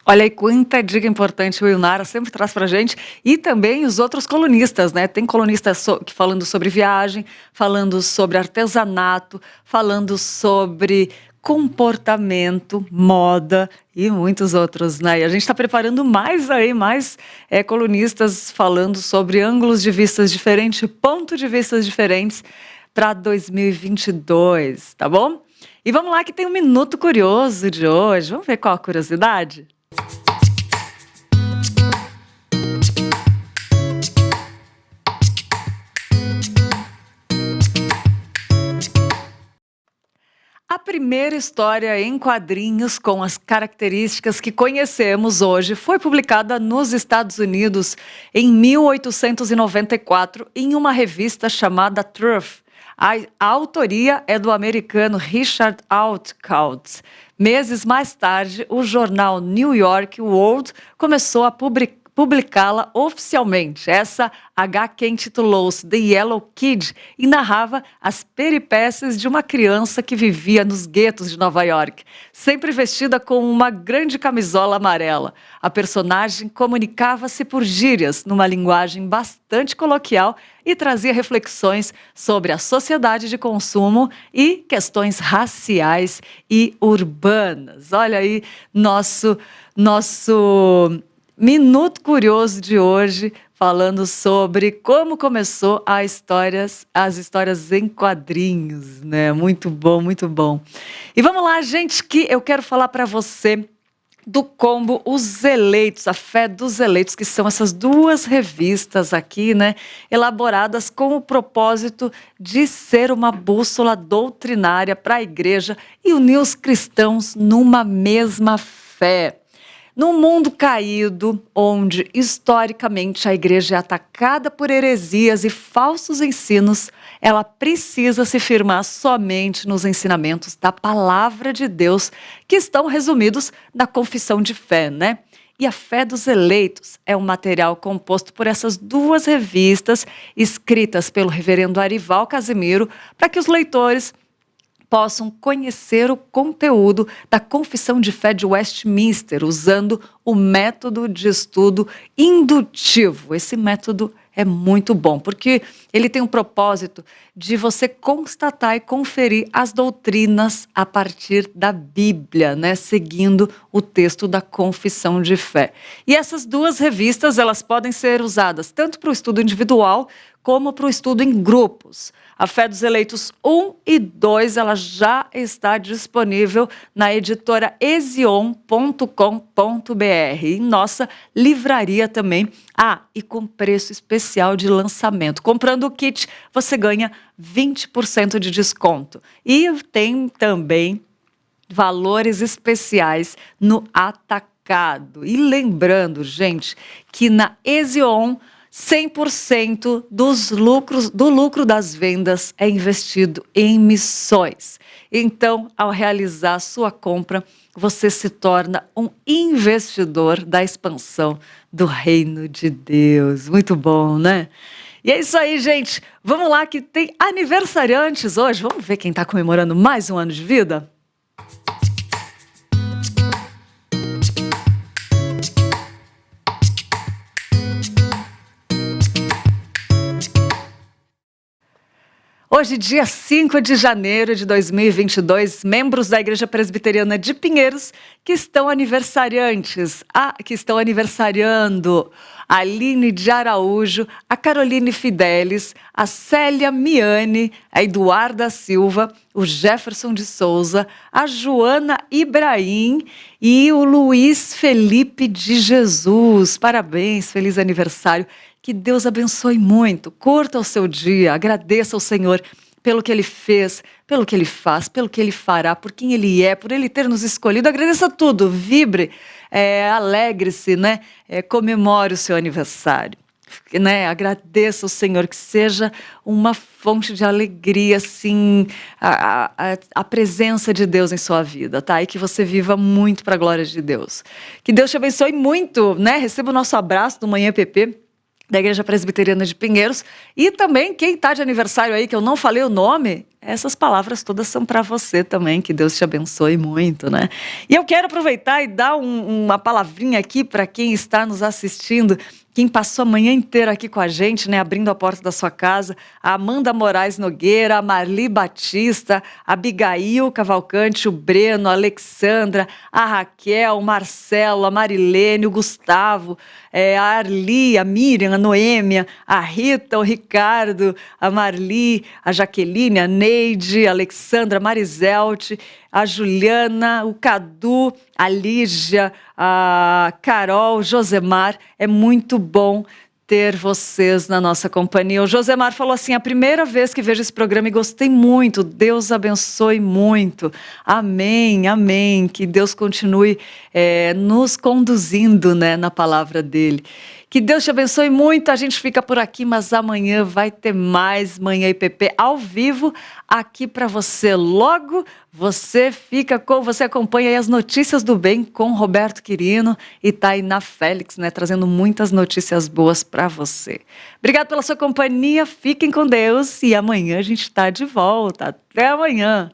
Olha aí quanta dica importante o Wilnara sempre traz pra gente e também os outros colunistas, né? Tem colunistas falando sobre viagem, falando sobre artesanato, falando sobre comportamento, moda e muitos outros, né? E a gente está preparando mais colunistas falando sobre ângulos de vistas diferentes, pontos de vistas diferentes para 2022, tá bom? E vamos lá que tem um Minuto Curioso de hoje. Vamos ver qual a curiosidade? primeira história em quadrinhos com as características que conhecemos hoje foi publicada nos Estados Unidos em 1894 em uma revista chamada Truth. A autoria é do americano Richard Outcault. Meses mais tarde, o jornal New York World começou a publicá-la oficialmente. Essa HQ intitulou-se The Yellow Kid e narrava as peripécias de uma criança que vivia nos guetos de Nova York, sempre vestida com uma grande camisola amarela. A personagem comunicava-se por gírias, numa linguagem bastante coloquial, e trazia reflexões sobre a sociedade de consumo e questões raciais e urbanas. Olha aí nosso Minuto Curioso de hoje, falando sobre como começou as histórias em quadrinhos, né? Muito bom, muito bom. E vamos lá, gente, que eu quero falar para você do combo Os Eleitos, a Fé dos Eleitos, que são essas duas revistas aqui, né? Elaboradas com o propósito de ser uma bússola doutrinária para a igreja e unir os cristãos numa mesma fé. Num mundo caído, onde historicamente a igreja é atacada por heresias e falsos ensinos, ela precisa se firmar somente nos ensinamentos da palavra de Deus, que estão resumidos na confissão de fé, né? E a Fé dos Eleitos é um material composto por essas duas revistas, escritas pelo reverendo Arival Casimiro, para que os leitores possam conhecer o conteúdo da Confissão de Fé de Westminster, usando o método de estudo indutivo. Esse método é muito bom, porque ele tem o propósito de você constatar e conferir as doutrinas a partir da Bíblia, né? Seguindo o texto da Confissão de Fé. E essas duas revistas, elas podem ser usadas tanto para o estudo individual como para o estudo em grupos. A Fé dos Eleitos 1 e 2, ela já está disponível na editora ezion.com.br, em nossa livraria também. E com preço especial de lançamento. Comprando o kit, você ganha 20% de desconto. E tem também valores especiais no atacado. E lembrando, gente, que na Ezion 100% do lucro das vendas é investido em missões. Então, ao realizar a sua compra, você se torna um investidor da expansão do reino de Deus. Muito bom, né? E é isso aí, gente. Vamos lá que tem aniversariantes hoje. Vamos ver quem está comemorando mais um ano de vida? Hoje, dia 5 de janeiro de 2022, membros da Igreja Presbiteriana de Pinheiros que estão aniversariando: a Aline de Araújo, a Caroline Fidelis, a Célia Miane, a Eduarda Silva, o Jefferson de Souza, a Joana Ibrahim e o Luiz Felipe de Jesus. Parabéns, feliz aniversário. Que Deus abençoe muito, curta o seu dia, agradeça ao Senhor pelo que Ele fez, pelo que Ele faz, pelo que Ele fará, por quem Ele é, por Ele ter nos escolhido. Agradeça tudo, vibre, alegre-se, né? Comemore o seu aniversário. Né? Agradeça ao Senhor, que seja uma fonte de alegria, assim, a presença de Deus em sua vida, tá? E que você viva muito para a glória de Deus. Que Deus te abençoe muito, né? Receba o nosso abraço do Manhã PP, da Igreja Presbiteriana de Pinheiros. E também quem está de aniversário aí, que eu não falei o nome, essas palavras todas são para você também, que Deus te abençoe muito, né? E eu quero aproveitar e dar uma palavrinha aqui para quem está nos assistindo, quem passou a manhã inteira aqui com a gente, né, abrindo a porta da sua casa: a Amanda Moraes Nogueira, a Marli Batista, a Abigail Cavalcante, o Breno, a Alexandra, a Raquel, o Marcelo, a Marilene, o Gustavo, a Arli, a Miriam, a Noêmia, a Rita, o Ricardo, a Marli, a Jaqueline, a Neide, a Alexandra, a Marizelte, a Juliana, o Cadu, a Lígia, a Carol, Josemar. É muito bom ter vocês na nossa companhia. O Josemar falou assim, a primeira vez que vejo esse programa e gostei muito, Deus abençoe muito, amém, amém, que Deus continue nos conduzindo, né, na palavra dele. Que Deus te abençoe muito, a gente fica por aqui, mas amanhã vai ter mais Manhã IPP ao vivo aqui para você. Logo, você acompanha aí as notícias do bem com Roberto Quirino e Tainá Félix, né, trazendo muitas notícias boas para você. Obrigado pela sua companhia, fiquem com Deus e amanhã a gente está de volta. Até amanhã.